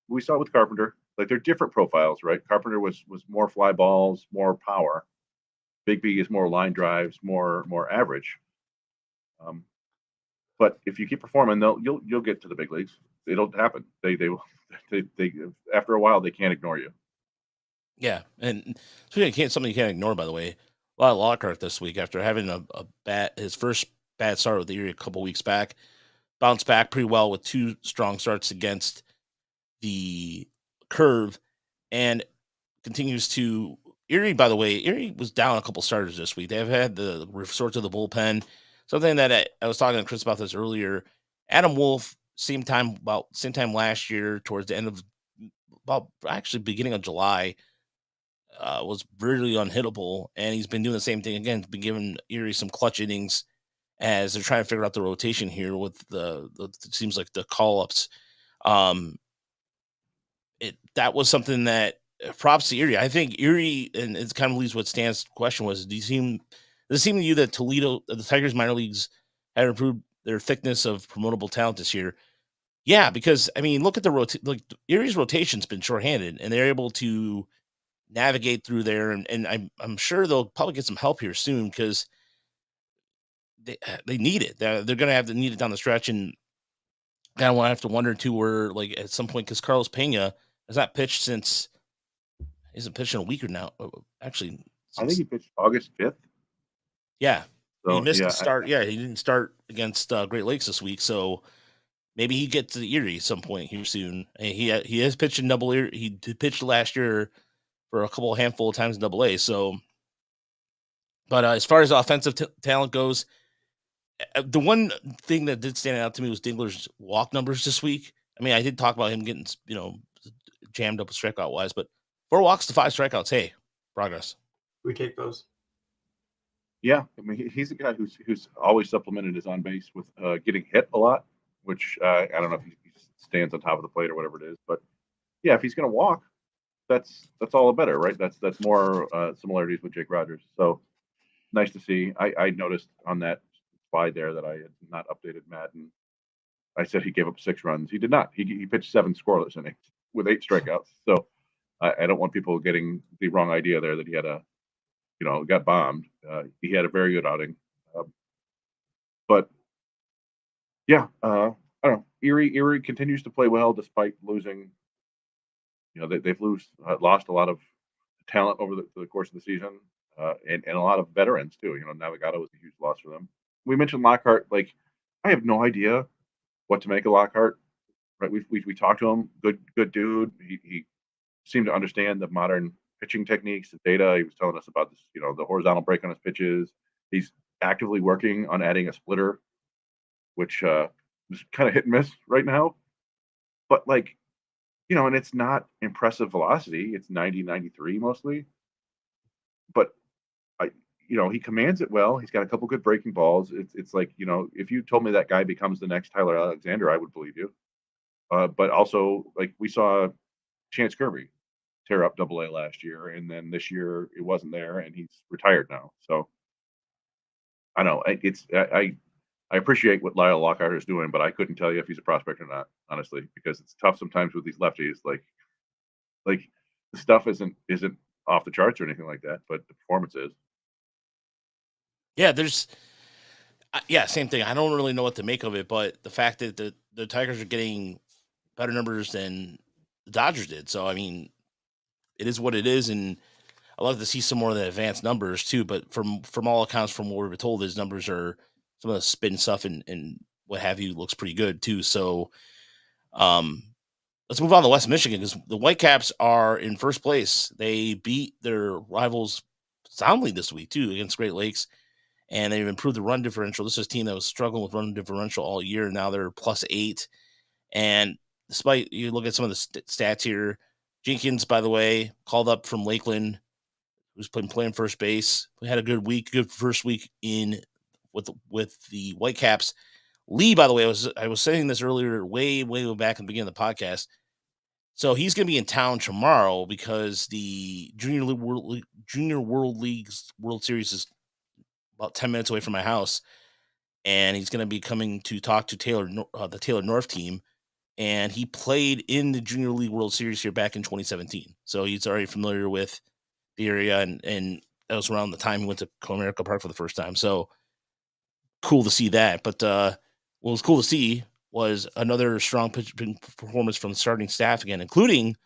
we saw it with Carpenter. Like, they're different profiles, right? Carpenter was more fly balls, more power. Big B is more line drives, more average. But if you keep performing, you'll get to the big leagues. It'll happen. They after a while they can't ignore you. Yeah, and something you can't ignore. By the way, a lot of Lockhart this week after having his first bad start with the Erie a couple weeks back, bounced back pretty well with 2 strong starts against the Curve, and continues to Erie. By the way, Erie was down a couple starters this week. They've had the resort to the bullpen. Something that I was talking to Chris about this earlier. Adam Wolf, same time last year, towards the end of about actually beginning of July, was really unhittable, and he's been doing the same thing again. Been giving Erie some clutch innings as they're trying to figure out the rotation here with the it seems like the call ups. That was something that props to Erie. I think Erie, and it kind of leaves what Stan's question was: does it seem to you that the Tigers minor leagues have improved their thickness of promotable talent this year? Yeah, because I mean, look at Erie's rotation's been shorthanded, and they're able to navigate through there, and I'm sure they'll probably get some help here soon because they need it. They're going to have to need it down the stretch, and I want to have to wonder too, where like at some point, because Carlos Pena has not pitched since he's pitched in a week or now. Actually, I think he pitched August 5th. Yeah, So, he missed yeah, the start. Yeah, he didn't start against Great Lakes this week, so maybe he gets to Erie at some point here soon. And he has pitched in Double A. He pitched last year for a handful of times in Double A. So, but as far as offensive talent goes, the one thing that did stand out to me was Dingler's walk numbers this week. I mean, I did talk about him getting jammed up with strikeout wise, but 4 walks to 5 strikeouts. Hey, progress. We take those. Yeah, I mean, he's a guy who's always supplemented his on base with getting hit a lot, which I don't know if he stands on top of the plate or whatever it is, but yeah, if he's going to walk, that's all the better, right? That's more similarities with Jake Rogers. So nice to see. I noticed on that slide there that I had not updated Madden. I said he gave up 6 runs. He did not. He pitched 7 scoreless innings with 8 strikeouts. So I don't want people getting the wrong idea there that he had got bombed. He had a very good outing. But yeah, I don't know. Erie continues to play well despite losing. They've lost a lot of talent over the course of the season, and a lot of veterans too. Navigado was a huge loss for them. We mentioned Lockhart. Like, I have no idea what to make of Lockhart. Right? We talked to him. Good dude. He seemed to understand the modern pitching techniques, the data. He was telling us about this, the horizontal break on his pitches. He's actively working on adding a splitter, which is kind of hit and miss right now. But and it's not impressive velocity. It's 90, 93 mostly. But he commands it well. He's got a couple good breaking balls. It's like, if you told me that guy becomes the next Tyler Alexander, I would believe you. But also, like, we saw Chance Kirby tear up Double A last year, and then this year it wasn't there, and he's retired now. So I know I appreciate what Lyle Lockhart is doing, but I couldn't tell you if he's a prospect or not, honestly, because it's tough sometimes with these lefties. Like the stuff isn't off the charts or anything like that, but the performance is. Yeah, Yeah, same thing. I don't really know what to make of it, but the fact that the Tigers are getting better numbers than the Dodgers did. So I mean, it is what it is, and I love to see some more of the advanced numbers too. But from all accounts, from what we were told, his numbers are some of the spin stuff and what have you looks pretty good too. So um, let's move on to West Michigan because the Whitecaps are in first place. They beat their rivals soundly this week too against Great Lakes, and they've improved the run differential. This is a team that was struggling with run differential all year. Now they're +8, and despite you look at some of the stats here, Jenkins, by the way, called up from Lakeland, who's playing first base. We had a good first week in with the Whitecaps. Lee, by the way, I was saying this earlier, way back in the beginning of the podcast. So he's going to be in town tomorrow because the Junior World League's World Series is about 10 minutes away from my house, and he's going to be coming to talk to the Taylor North team. And he played in the Junior League World Series here back in 2017. So he's already familiar with the area, and that was around the time he went to Comerica Park for the first time. So cool to see that. But what was cool to see was another strong performance from the starting staff again, including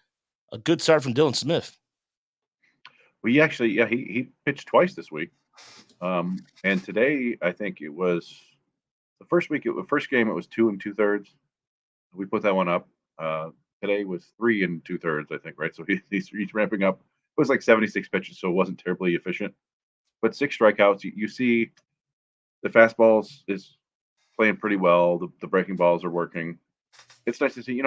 a good start from Dylan Smith. Well, he pitched twice this week. And today, I think it was the first game, it was 2 2/3. We put that one up. Today was 3 2/3, I think, right? So he's ramping up. It was like 76 pitches, so it wasn't terribly efficient. But 6 strikeouts. You see the fastballs is playing pretty well. The breaking balls are working. It's nice to see.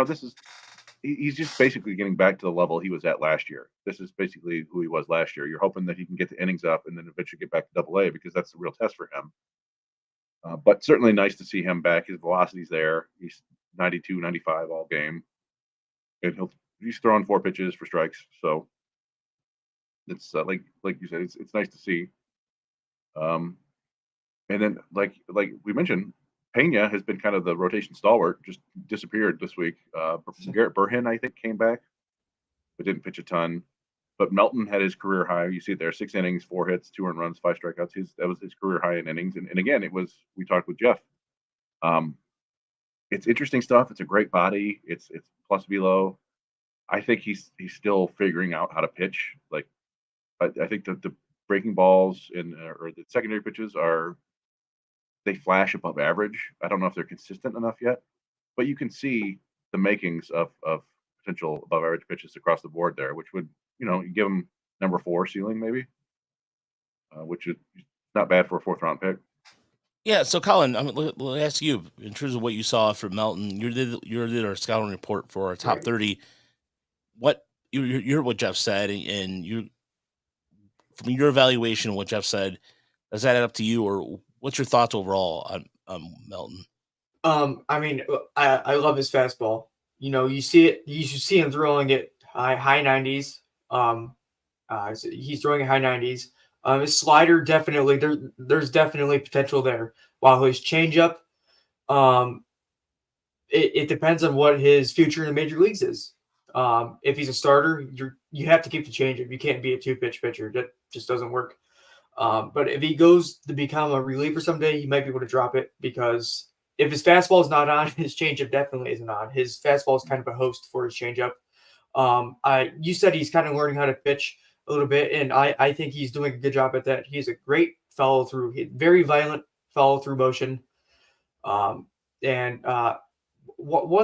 He's just basically getting back to the level he was at last year. This is basically who he was last year. You're hoping that he can get the innings up and then eventually get back to Double-A because that's the real test for him. But certainly nice to see him back. His velocity's there. He's 92, 95 all game. And he's throwing 4 pitches for strikes. So it's like you said, it's nice to see. And then like we mentioned, Pena has been kind of the rotation stalwart, just disappeared this week. Garrett Burhan, I think, came back, but didn't pitch a ton. But Melton had his career high. You see it there, 6 innings, 4 hits, 2 earned runs, 5 strikeouts. That was his career high in innings. And again, we talked with Geoff. It's interesting stuff. It's a great body. It's plus velo. I think he's still figuring out how to pitch. Like, I think the breaking balls or the secondary pitches they flash above average. I don't know if they're consistent enough yet, but you can see the makings of potential above average pitches across the board there, which would, you give him number 4 ceiling maybe, which is not bad for a 4th round pick. Yeah. So Colin, let me ask you in terms of what you saw from Melton. You did our scouting report for our top Right. 30. What you heard what Geoff said, and you from your evaluation of what Geoff said, does that add up to you, or what's your thoughts overall on Melton? I mean, I love his fastball. You see it. You should see him throwing it high 90s. He's throwing at high 90s. His slider definitely there's definitely potential there. While his changeup, it depends on what his future in the major leagues is. If he's a starter, you have to keep the changeup. You can't be a 2-pitch pitcher. That just doesn't work. But if he goes to become a reliever someday, he might be able to drop it because if his fastball is not on, his changeup definitely isn't on. His fastball is kind of a host for his changeup. You said he's kind of learning how to pitch a little bit, and I think he's doing a good job at that. He's a great follow through, very violent follow through motion. One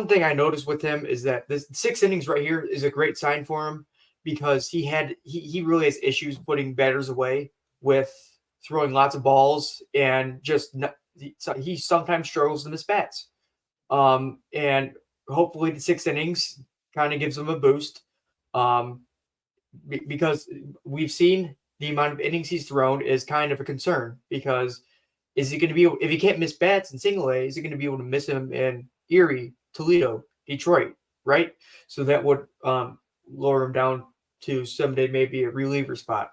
thing I noticed with him is that this 6 innings right here is a great sign for him because he really has issues putting batters away with throwing lots of balls and he sometimes struggles to miss bats. And hopefully the 6 innings kind of gives him a boost. Because we've seen the amount of innings he's thrown is kind of a concern because is he going to be able, if he can't miss bats in single A, is he going to be able to miss him in Erie, Toledo, Detroit, right? So that would lower him down to someday maybe a reliever spot.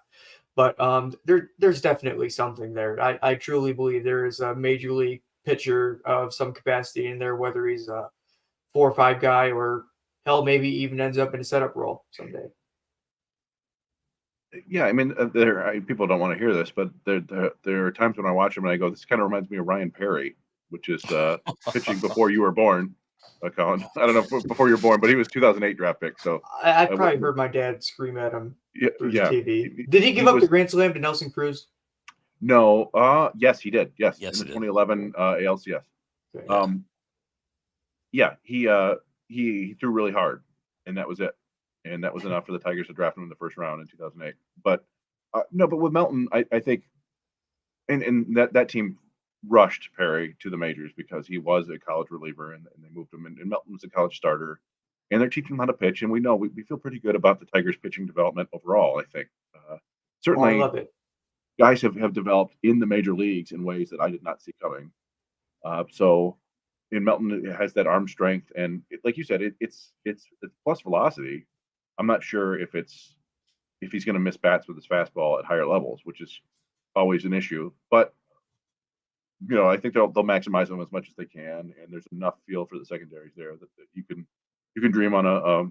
But there's definitely something there. I truly believe there is a major league pitcher of some capacity in there, whether he's a 4 or 5 guy or hell, maybe even ends up in a setup role someday. Yeah, I mean, people don't want to hear this, but there are times when I watch him and I go, this kind of reminds me of Ryan Perry, which is pitching before you were born, Colin. I don't know if before you were born, but he was 2008 draft pick. So I probably heard my dad scream at him through his yeah. TV. Did he give up the Grand Slam to Nelson Cruz? No, yes, he did. Yes, Yes, in the he did. 2011 ALCS. Okay. Yeah, he threw really hard, and that was it. And that was enough for the Tigers to draft him in the first round in 2008. But no, but with Melton, I think, and that team rushed Perry to the majors because he was a college reliever, and they moved him. And Melton was a college starter, and they're teaching him how to pitch. And we know we feel pretty good about the Tigers' pitching development overall. I think I certainly love it. guys have developed in the major leagues in ways that I did not see coming. So in Melton, it has that arm strength, and like you said, it's plus velocity. I'm not sure if he's going to miss bats with his fastball at higher levels, which is always an issue. But I think they'll maximize them as much as they can, and there's enough feel for the secondaries there that you can dream on a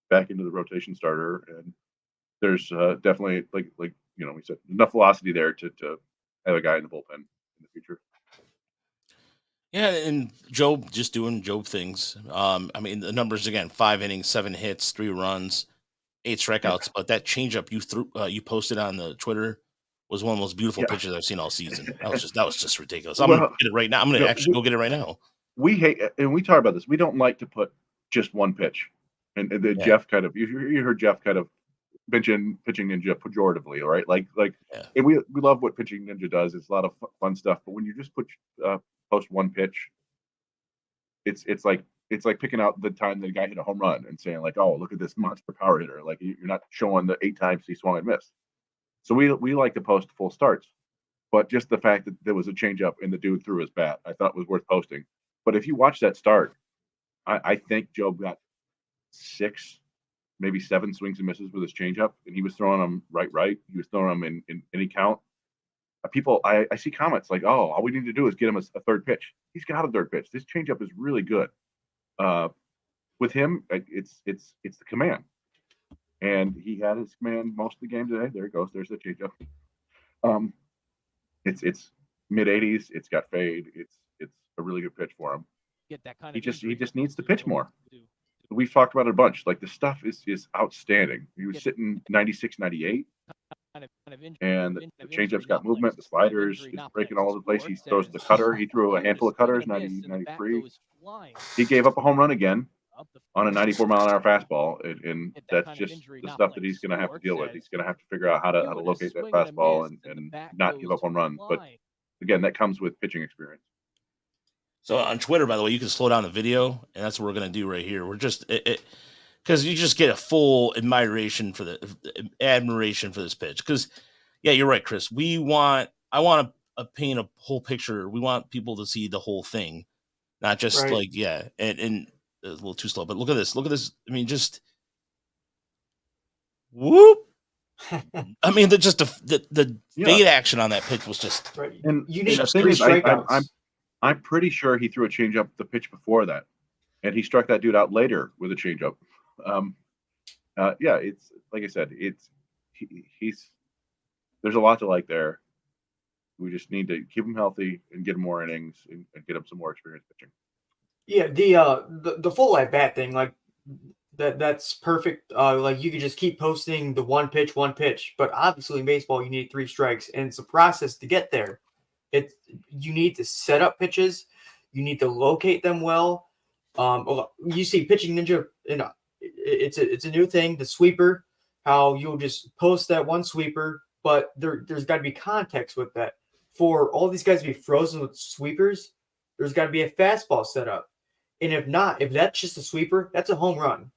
back into the rotation starter, and there's definitely like we said, enough velocity there to have a guy in the bullpen in the future. Yeah, and Job just doing Job things. I mean, the numbers again: 5 innings, 7 hits, 3 runs, 8 strikeouts. But that changeup you posted on the Twitter was one of the most beautiful pitches I've seen all season. That was just ridiculous. I'm gonna get it right now. I'm gonna actually go get it right now. We hate, and we talk about this. We don't like to put just one pitch, and then Geoff kind of you heard Geoff kind of mention Pitching Ninja pejoratively, right? Like, and we love what Pitching Ninja does. It's a lot of fun stuff. But when you just post one pitch, it's like picking out the time that a guy hit a home run and saying like, oh, look at this monster power hitter. Like you're not showing the 8 times he swung and missed. So we like to post full starts, but just the fact that there was a changeup and the dude threw his bat, I thought was worth posting. But if you watch that start, I think Job got 6, maybe 7 swings and misses with his changeup, and he was throwing them right. He was throwing them in any count. People, I see comments like, "Oh, all we need to do is get him a third pitch." He's got a third pitch. This changeup is really good. With him, it's the command, and he had his command most of the game today. There it goes. There's the changeup. It's mid 80s. It's got fade. It's a really good pitch for him. He just needs to pitch more. We've talked about it a bunch. Like the stuff is outstanding. He was sitting 96, 98. And the changeup's got movement, the sliders, it's breaking all over the place. He throws the cutter. He threw a handful of cutters, 90, 93. He gave up a home run again on a 94-mile-an-hour fastball, and that's just the stuff that he's going to have to deal with. He's going to have to figure out how to locate that fastball and not give up home runs. But again, that comes with pitching experience. So on Twitter, by the way, you can slow down the video, and that's what we're going to do right here. We're just because you just get a full admiration for this pitch. Because yeah, you're right, Chris. I want to paint a whole picture. We want people to see the whole thing, not just and it's a little too slow. But look at this. I mean, just whoop. I mean, the fade action on that pitch was just. Right. And you need 3 strikeouts. I'm pretty sure he threw a changeup the pitch before that, and he struck that dude out later with a changeup. It's like I said, he's there's a lot to like there. We just need to keep him healthy and get him more innings and get him some more experience pitching. Yeah, the full at bat thing, like that's perfect. Like you could just keep posting the one pitch, but obviously in baseball you need 3 strikes, and it's a process to get there. You need to set up pitches, you need to locate them well. You see Pitching Ninja, it's a new thing, the sweeper, how you'll just post that one sweeper, but there's got to be context with that. For all these guys to be frozen with sweepers, there's got to be a fastball set up. And if that's just a sweeper, that's a home run.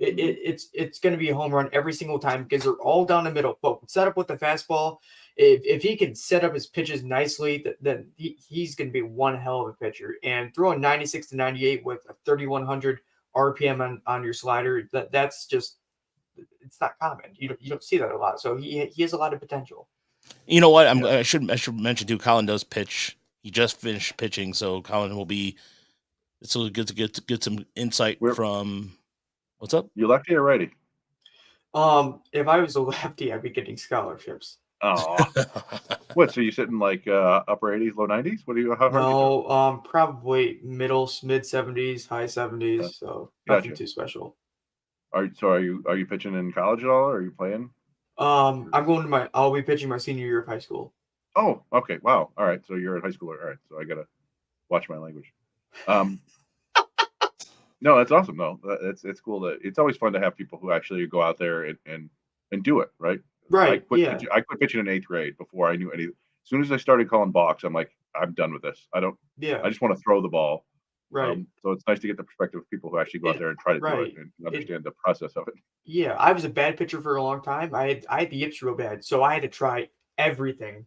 It's going to be a home run every single time because they're all down the middle. But set up with the fastball, if he can set up his pitches nicely, then he's going to be one hell of a pitcher. And throwing 96 to 98 with a 3,100 RPM on your slider, that's just, it's not common. You don't see that a lot. So he has a lot of potential. You know what? I should mention too. Colin does pitch. He just finished pitching, so Colin will be. It's really good to get some insight from. What's up? You lefty or righty? If I was a lefty, I'd be getting scholarships. Oh, what? So you sitting like upper 80s, low 90s? What do you? How hard do you throw? No, probably mid 70s, high 70s. So nothing Gotcha. too special. Are you pitching in college at all? Or are you playing? I'll be pitching my senior year of high school. Oh, okay. Wow. All right. So you're a high schooler. All right. So I gotta watch my language. Um, no, that's awesome. No, it's cool that it's always fun to have people who actually go out there and do it. Right. Right. Yeah. I quit pitching in 8th grade before I knew any. As soon as I started calling balks, I'm like, I'm done with this. I Yeah. just want to throw the ball. Right. So it's nice to get the perspective of people who actually go out there and try to do right. it and understand the process of it. Yeah. I was a bad pitcher for a long time. I had the yips real bad, so I had to try everything.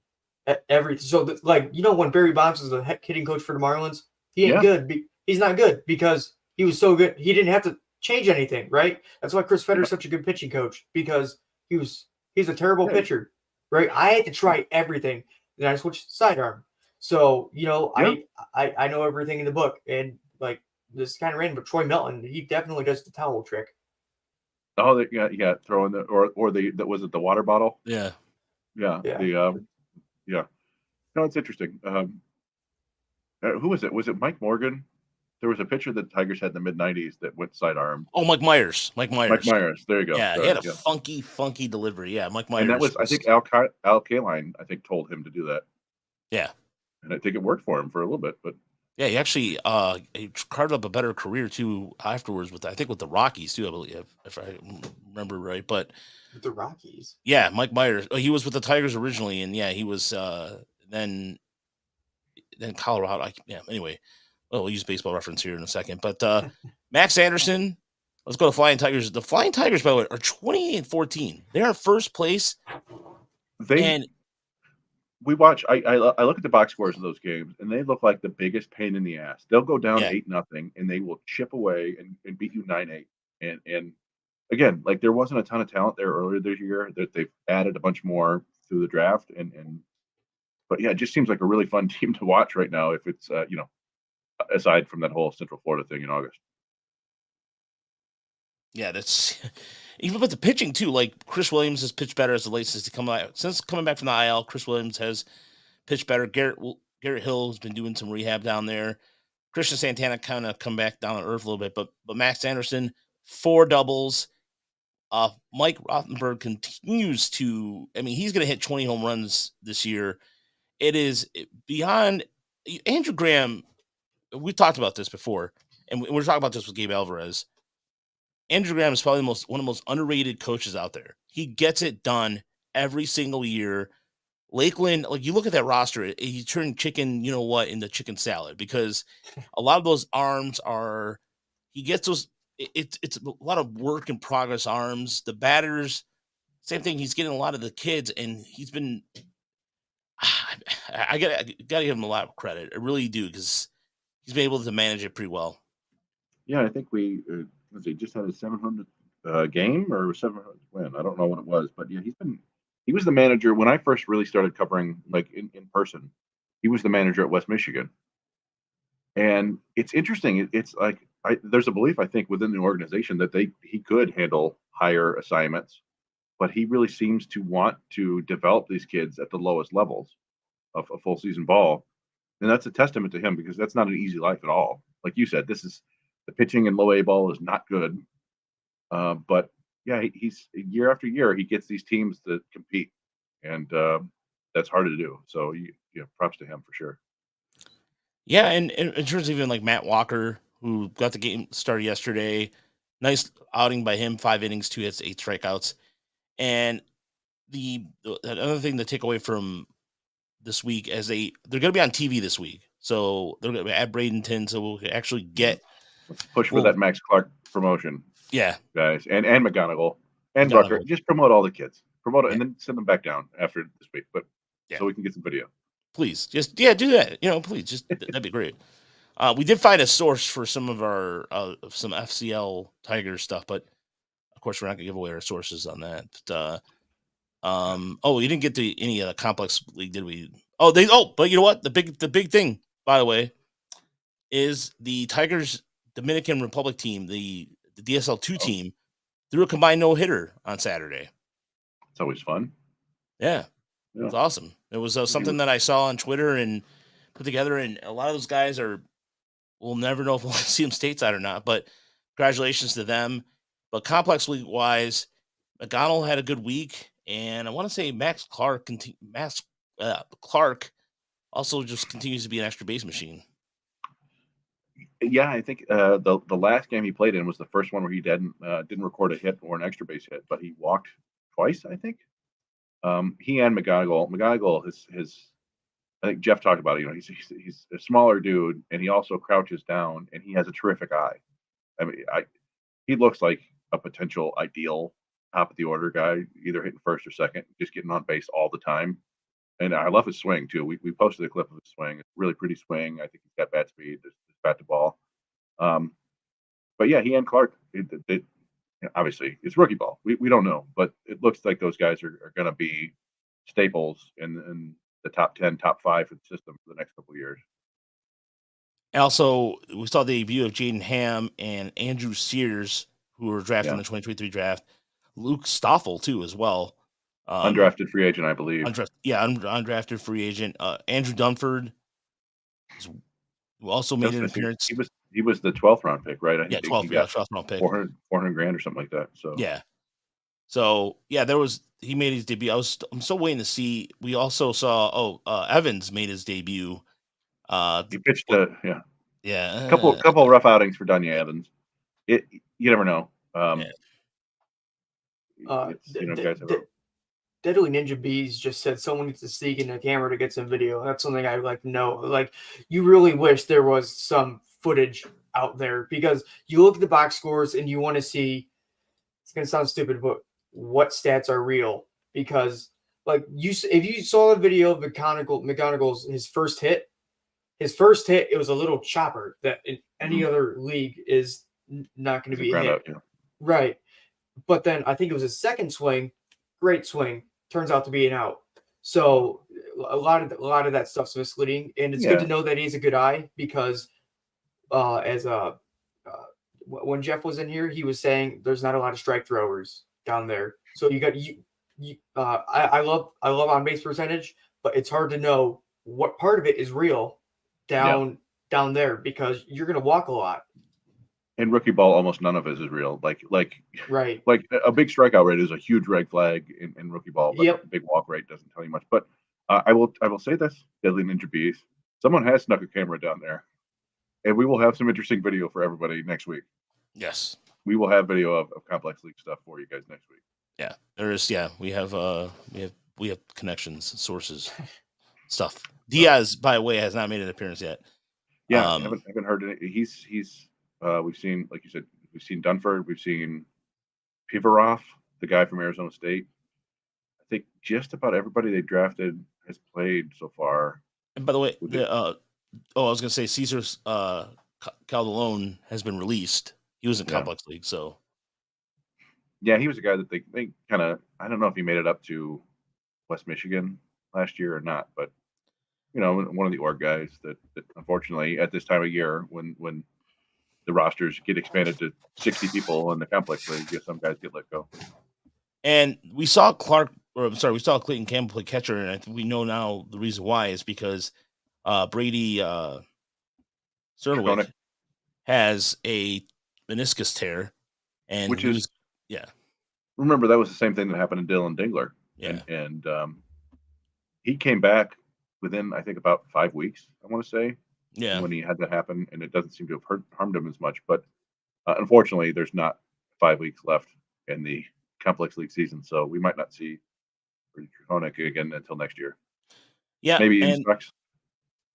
Everything. So when Barry Bonds was the hitting coach for the Marlins, he ain't Yeah. good. He's not good because he was so good. He didn't have to change anything, right? That's why Chris Fetter's such a good pitching coach, because he's a terrible Yeah. pitcher, right? I had to try everything. Then I switched sidearm. So Yeah. I know everything in the book, and like this is kind of random, but Troy Melton, he definitely does the towel trick. Oh, yeah, throwing the or that was it the water bottle? Yeah. Yeah. Yeah. Yeah. No, it's interesting. Who was it? Was it Mike Morgan? There was a pitcher that the Tigers had in the mid '90s that went sidearm. Oh, Mike Myers. Mike Mike Myers. There you go. Yeah, Sorry, he had a yeah. funky delivery. Yeah, Mike Myers. And that was, I think, Al Kaline, I think, told him to do that. Yeah. And I think it worked for him for a little bit, but Yeah, he actually he carved up a better career too afterwards with the Rockies too, I believe, if I remember right. But With the Rockies. yeah, Mike Myers. He was with the Tigers originally, and yeah, he was then Colorado. Anyway, we'll use baseball reference here in a second. But Max Anderson, let's go to Flying Tigers. The Flying Tigers, by the way, are 28-14. They're in first place. We watch. I look at the box scores of those games, and they look like the biggest pain in the ass. They'll go down 8-0, and they will chip away and beat you 9-8. And again, like there wasn't a ton of talent there earlier this year. That they've added a bunch more through the draft, but yeah, it just seems like a really fun team to watch right now. If it's aside from that whole Central Florida thing in August. Yeah, that's even with the pitching too. Like Chris Williams has pitched better as the late since coming back from the IL. Chris Williams has pitched better. Garrett Hill has been doing some rehab down there. Christian Santana kind of come back down to earth a little bit, but Max Anderson 4 doubles. Mike Rothenberg continues to. I mean, he's going to hit 20 home runs this year. It is beyond Andrew Graham. We talked about this before, and we're talking about this with Gabe Alvarez. Andrew Graham is probably one of the most underrated coaches out there. He gets it done every single year. Lakeland, like you look at that roster, he turned chicken, into chicken salad, because a lot of those arms he gets those. It's a lot of work in progress arms. The batters, same thing. He's getting a lot of the kids, and he's been. I gotta give him a lot of credit. I really do, because he's been able to manage it pretty well. Yeah, I think we. He just had a 700 game or 700 win. I don't know what it was, but yeah, he was the manager when I first really started covering like in person. He was the manager at West Michigan. And it's interesting. It's like there's a belief, I think, within the organization that he could handle higher assignments, but he really seems to want to develop these kids at the lowest levels of a full season ball. And that's a testament to him, because that's not an easy life at all. Like you said, the pitching in low A ball is not good. But yeah, he's year after year, he gets these teams to compete, and that's hard to do. So props to him for sure. Yeah, and in terms of even like Matt Walker, who got the game started yesterday, nice outing by him, 5 innings, 2 hits, 8 strikeouts. And the other thing to take away from this week, as they're going to be on TV this week, so they're going to be at Bradenton, so we'll actually get push for that Max Clark promotion. Yeah, guys, and McGonigal and Rucker, just promote all the kids, promote it, and then send them back down after this week, but so we can get some video. Please, just do that. Please, just that'd be great. We did find a source for some of our some FCL Tigers stuff, but of course we're not gonna give away our sources on that. But we didn't get to any of the complex league, did we? But you know what? The big thing, by the way, is the Tigers Dominican Republic team, the DSL2 team. threw a combined no-hitter on Saturday. It's always fun. Yeah. Yeah. It's awesome. It was something that I saw on Twitter and put together, and a lot of those guys we'll never know if we'll see them stateside or not, but congratulations to them. But complex league wise, McDonald had a good week, and I want to say Max Clark also just continues to be an extra base machine. Yeah, I think the last game he played in was the first one where he didn't record a hit or an extra base hit, but he walked twice, I think. He and McGonigal. McGonigal his I think Geoff talked about it. He's a smaller dude, and he also crouches down, and he has a terrific eye. I mean, he looks like a potential ideal top of the order guy, either hitting first or second, just getting on base all the time. And I love his swing too. We posted a clip of his swing. It's a really pretty swing. I think he's got bat speed, his bat to ball. But yeah, he and Clark, obviously it's rookie ball. We don't know, but it looks like those guys are going to be staples in the top 10, top 5 for the system for the next couple of years. Also, we saw the debut of Jaden Ham and Andrew Sears, who were drafted in the 2023 draft. Luke Stoffel, too, as well. Undrafted free agent, I believe. Undrafted free agent. Andrew Dunford, who also made an appearance. He was the 12th round pick, right? I think 12th round pick. 400 grand or something like that. So yeah. So yeah, he made his debut. I'm still waiting to see. We also saw Evans made his debut. He pitched a a couple rough outings for Dunya Evans. You never know. Deadly Ninja Bees just said someone needs to sneak in the camera to get some video. That's something I'd like to know. Like, you really wish there was some footage out there, because you look at the box scores and you want to see, it's going to sound stupid, but what stats are real. Because like if you saw the video of McGonigal's his first hit, it was a little chopper that in any other league is not going to be a hit. Out, yeah. Right. But then I think it was his second swing, great swing, turns out to be an out. So a lot of that stuff's misleading, and it's good to know that he's a good eye, because when Geoff was in here, he was saying there's not a lot of strike throwers down there. So I love on base percentage, but it's hard to know what part of it is real down there, because you're going to walk a lot. In rookie ball, almost none of it is real. Like right. Like a big strikeout rate is a huge red flag in rookie ball, but a big walk rate doesn't tell you much. But I will say this, Deadly Ninja Bees, someone has snuck a camera down there, and we will have some interesting video for everybody next week. Yes, we will have video of complex league stuff for you guys next week. Yeah, there is. Yeah, we have connections, sources, stuff. Diaz, by the way, has not made an appearance yet. Yeah, I haven't heard it. He's we've seen, like you said, we've seen Dunford, we've seen Pivarov, the guy from Arizona State. I think just about everybody they drafted has played so far. And by the way, I was going to say Caesar's Calderon has been released. He was in complex league, so yeah, he was a guy that they kind of, I don't know if he made it up to West Michigan last year or not, but one of the org guys that unfortunately at this time of year when the rosters get expanded to 60 people in the complex league, some guys get let go. And we saw Clayton Campbell play catcher, and I think we know now the reason why is because Brady Cernowick has a meniscus tear, and remember that was the same thing that happened to Dylan Dingler. Yeah, and he came back within, I think, about 5 weeks, I want to say. Yeah, when he had that happen, and it doesn't seem to have harmed him as much. But unfortunately, there's not 5 weeks left in the complex league season, so we might not see Draconic again until next year. Yeah, maybe Instructs.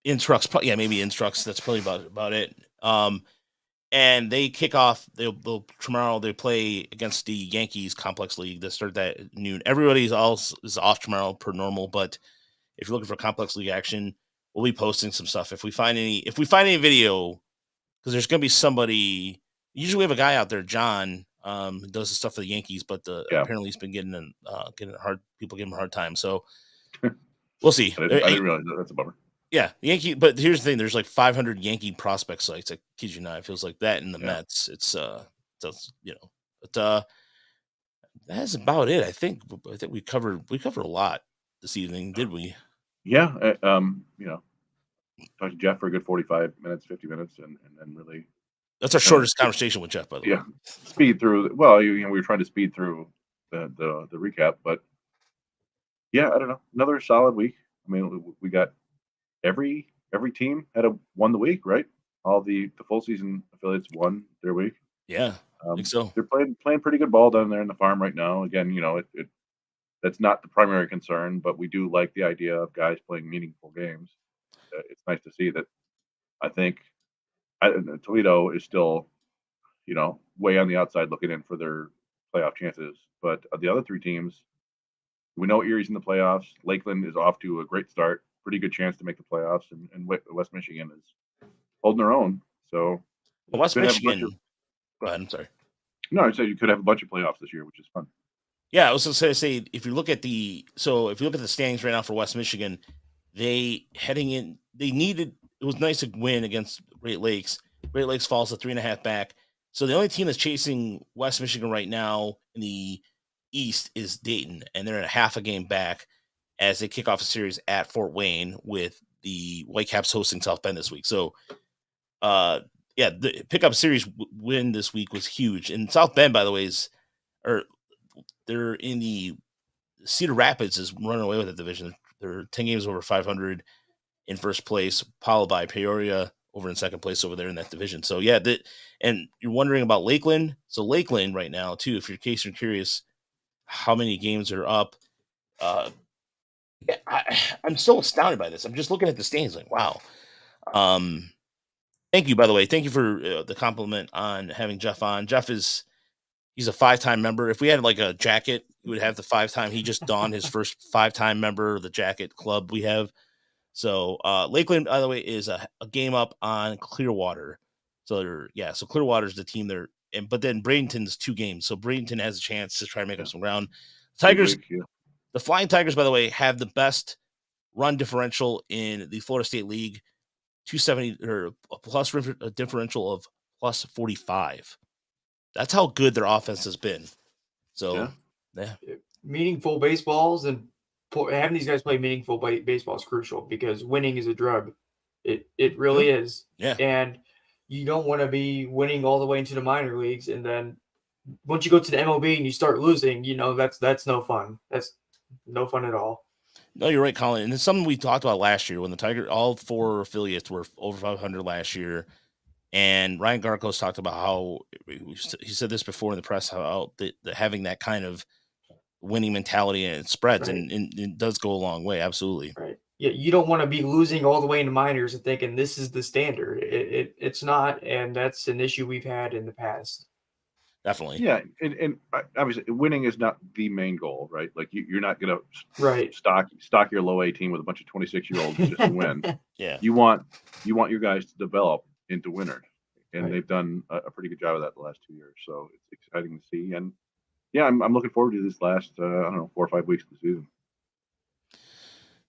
Maybe Instructs. That's probably about it. And they kick off. Tomorrow they play against the Yankees complex league. They start that at noon. Everybody's is off tomorrow per normal, but if you're looking for complex league action, we'll be posting some stuff if we find any video, because there's going to be somebody. Usually we have a guy out there, John, who does the stuff for the Yankees, but apparently he's been getting hard. People give him a hard time, so we'll see. I didn't realize that. That's a bummer. Yeah, Yankee. But here's the thing: there's like 500 Yankee prospect sites. I kid you not. It feels like that in the Mets. It's But that's about it. I think we covered a lot this evening, did we? Yeah, talked to Jeff for a good 45 minutes, 50 minutes, and then really, That's our shortest conversation with Jeff, by the way. yeah, speed through. Well, we were trying to speed through the recap, but yeah, I don't know. Another solid week. I mean, we got every team won the week, right? All the full season affiliates won their week. Yeah, I think so. They're playing pretty good ball down there in the farm right now. Again, that's not the primary concern, but we do like the idea of guys playing meaningful games. It's nice to see that. I think Toledo is still, way on the outside looking in for their playoff chances. But the other three teams, we know Erie's in the playoffs. Lakeland is off to a great start, pretty good chance to make the playoffs, and West Michigan is holding their own. So Well, West could have a bunch Michigan. Go ahead. I'm sorry. No, I said you could have a bunch of playoffs this year, which is fun. Yeah, I was just going to say, if you look at the standings right now for West Michigan, it was nice to win against Great Lakes. Great Lakes falls to 3.5 back. So the only team that's chasing West Michigan right now in the East is Dayton, and they're at a half a game back as they kick off a series at Fort Wayne with the Whitecaps hosting South Bend this week. So, the pickup series win this week was huge. And South Bend, by the way, they're in the Cedar Rapids is running away with the division. They're 10 games over 500 in first place, followed by Peoria over in second place over there in that division. So yeah, and you're wondering about Lakeland. So Lakeland right now too, if you're curious how many games are up. I'm so astounded by this. I'm just looking at the standings like, wow. Thank you, by the way. Thank you for the compliment on having Jeff on. He's a 5-time member. If we had like a jacket, we would have the 5-time. He just donned his first 5-time member of the jacket club we have. So Lakeland, by the way, is a game up on Clearwater. So so Clearwater's the team there. But then Bradenton's 2 games. So Bradenton has a chance to try to make up some ground. Tigers, the Flying Tigers, by the way, have the best run differential in the Florida State League, 270 or a plus a differential of plus 45. That's how good their offense has been. So, yeah. Meaningful baseballs and having these guys play meaningful baseball is crucial because winning is a drug. It really is. Yeah. And you don't want to be winning all the way into the minor leagues, and then once you go to the MLB and you start losing, that's no fun. That's no fun at all. No, you're right, Colin. And it's something we talked about last year when the Tiger, all 4 affiliates were over 500 last year. And Ryan Garcos talked about how he said this before in the press, how having that kind of winning mentality and it spreads, right. and it does go a long way. Absolutely. Right. Yeah. You don't want to be losing all the way into minors and thinking this is the standard. It's not. And that's an issue we've had in the past. Definitely. Yeah. And obviously winning is not the main goal, right? Like you're not going to stock your low A team with a bunch of 26-year-olds just to win. Yeah. You want your guys to develop into winners, and they've done a pretty good job of that the last 2 years. So it's exciting to see, and yeah, I'm looking forward to this last 4 or 5 weeks of the season.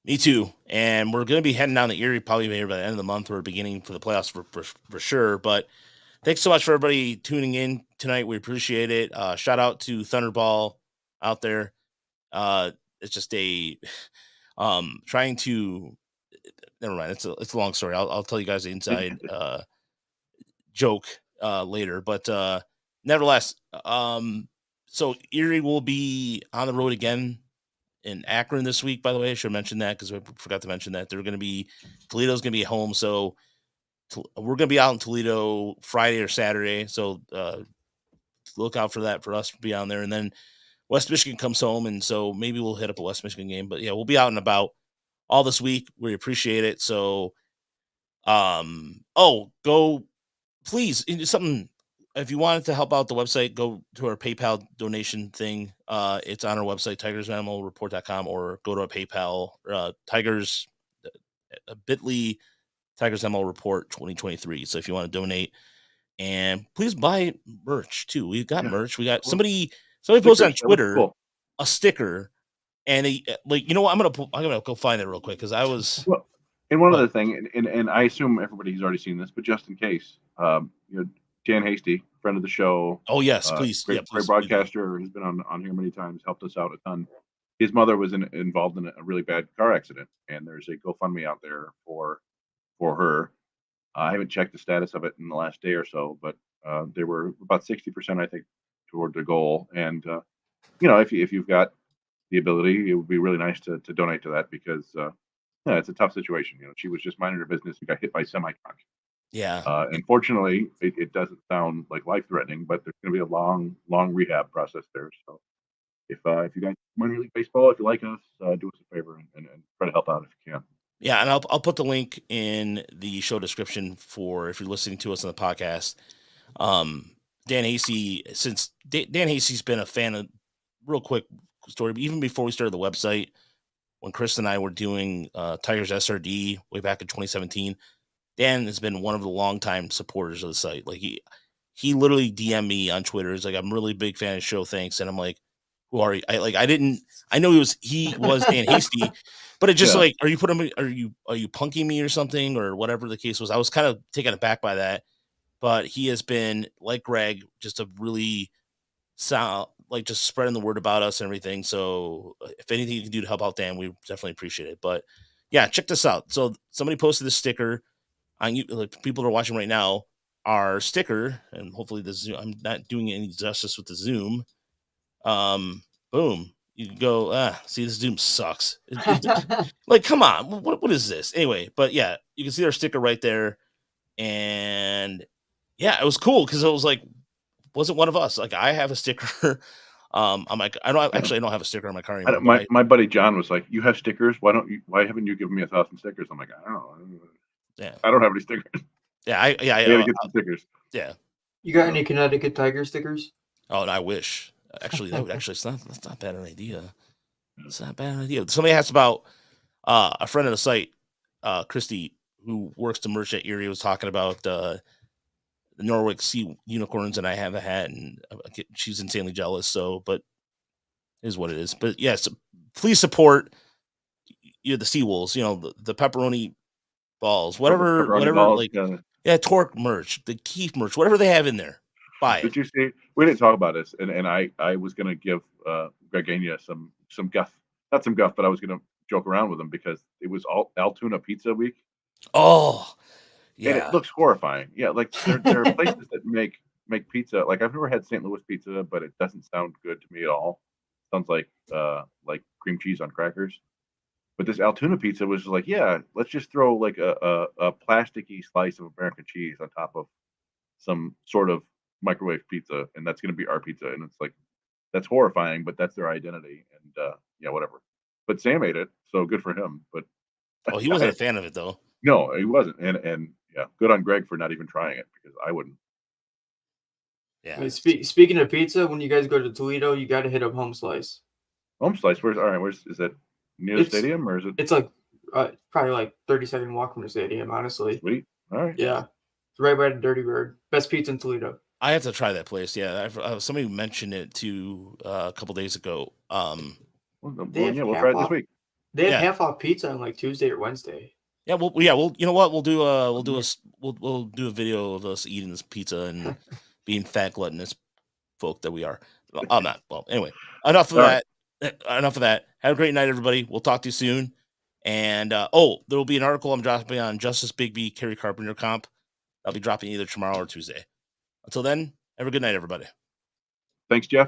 Me too. And we're going to be heading down to Erie probably by the end of the month or beginning for the playoffs for sure. But thanks so much for everybody tuning in tonight. We appreciate it. Shout out to Thunderball out there. It's just trying to. Never mind. It's a long story. I'll tell you guys the inside joke later. But nevertheless, so Erie will be on the road again in Akron this week. By the way, I should mention that because I forgot to mention that Toledo's going to be at home. So we're going to be out in Toledo Friday or Saturday. So look out for that for us to be on there. And then West Michigan comes home, and so maybe we'll hit up a West Michigan game. But yeah, we'll be out and about all this week. We appreciate it. So, go please something. If you wanted to help out the website, go to our PayPal donation thing. It's on our website, tigersanimalreport.com, or go to our PayPal, Tigers, bit.ly, Tigers ML Report 2023. So if you want to donate, and please buy merch too. We've got merch. We got somebody posted on Twitter a sticker. And they I'm gonna go find it real quick because I was. Well, and one other thing, and I assume everybody's already seen this, but just in case, Dan Hasty, friend of the show. Oh yes, please. Great, Yeah, great please. broadcaster. He's been on here many times, helped us out a ton. His mother was involved in a really bad car accident, and there's a GoFundMe out there for her. I haven't checked the status of it in the last day or so, but they were about 60%, I think, toward the goal. And if you've got the ability, it would be really nice to donate to that because it's a tough situation. She was just minding her business and got hit by a semi-truck. Yeah. And fortunately, it doesn't sound like life-threatening, but there's going to be a long rehab process there. So if you guys minor league baseball, if you like us, do us a favor and try to help out if you can. Yeah, and I'll put the link in the show description for if you're listening to us on the podcast. Dan Hasty, since Dan Hasty's been a fan of, real quick story, even before we started the website, when Chris and I were doing Tigers SRD way back in 2017, Dan has been one of the longtime supporters of the site. Like he literally DM'd me on Twitter. He's like, I'm really big fan of the show. Thanks. And I'm like, who are you? I know he was Dan Hasty, but it just like, are you punking me or something or whatever the case was? I was kind of taken aback by that, but he has been, like Greg, just a really just spreading the word about us and everything. So if anything you can do to help out Dan, we definitely appreciate it. But yeah, check this out. So somebody posted this sticker on you, like people are watching right now, our sticker, and hopefully the Zoom, I'm not doing any justice with the Zoom. Boom. You can go, see, this Zoom sucks. Like, come on, what is this? Anyway, but yeah, you can see our sticker right there. And yeah, it was cool because it was like, wasn't one of us. Like, I have a sticker. I'm like, I don't have a sticker on my car anymore. My buddy John was like, "You have stickers? Why haven't you given me 1,000 stickers?" I'm like, I don't know. Yeah, I don't have any stickers. Yeah, I gotta get some stickers. Yeah. You got any Connecticut Tiger stickers? Oh, and I wish. Actually, that's not bad an idea. It's not bad an idea. Somebody asked about a friend of the site, Christy, who works the merch at Erie, was talking about the Norwich Sea Unicorns, and I have a hat, and she's insanely jealous. So, but it is what it is. But yes, please support the Seawolves. The pepperoni balls, whatever, balls, like Torque merch, the Keith merch, whatever they have in there. Buy it. Did you see? We didn't talk about this, and I was gonna give Greg Anya some guff, not some guff, but I was gonna joke around with him because it was all Altoona Pizza Week. Oh, yeah. And it looks horrifying. Yeah, like there are places that make pizza. Like I've never had St. Louis pizza, but it doesn't sound good to me at all. Sounds like cream cheese on crackers. But this Altoona pizza was like, yeah, let's just throw like a plasticky slice of American cheese on top of some sort of microwave pizza, and that's going to be our pizza. And it's like, that's horrifying, but that's their identity. And yeah, whatever. But Sam ate it, so good for him. But he wasn't a fan of it though. No, he wasn't. And yeah, good on Greg for not even trying it because I wouldn't. Yeah. Hey, speaking of pizza, when you guys go to Toledo, you got to hit up Home Slice. Home Slice, where's is that near the stadium or is it? It's like probably like 30-second walk from the stadium, honestly. Sweet. All right. Yeah. It's right by the Dirty Bird. Best pizza in Toledo. I have to try that place. Yeah. Somebody mentioned it a couple days ago. We'll try it this week. They have half off pizza on like Tuesday or Wednesday. Yeah, well, you know what? We'll do a video of us eating this pizza and being fat gluttonous folk that we are. I'm not. Well, anyway, enough of that. Enough of that. Have a great night, everybody. We'll talk to you soon. And there will be an article I'm dropping on Justice Bigby, Kerry Carpenter comp. I'll be dropping either tomorrow or Tuesday. Until then, have a good night, everybody. Thanks, Geoff.